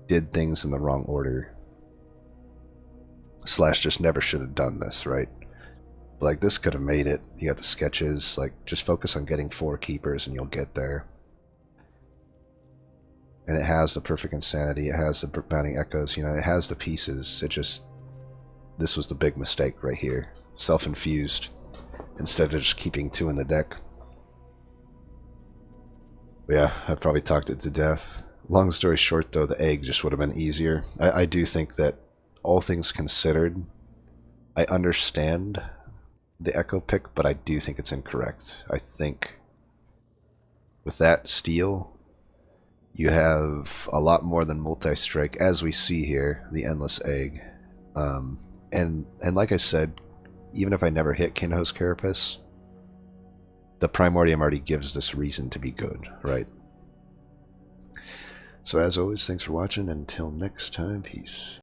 Speaker 1: did things in the wrong order. / just never should have done this, right? But like this could have made it. You got the sketches, like just focus on getting 4 Keepers and you'll get there. And it has the Perfect Insanity, it has the Bounding Echoes, it has the pieces. This was the big mistake right here. Self-infused, instead of just keeping 2 in the deck. But yeah, I probably talked it to death. Long story short though, the egg just would have been easier. I do think that, all things considered, I understand the Echo pick, but I do think it's incorrect. I think with that steal, you have a lot more than multi-strike, as we see here, the Endless Egg. And like I said, even if I never hit Kinho's Carapace, the Primordium already gives this reason to be good, right? So as always, thanks for watching, and until next time, peace.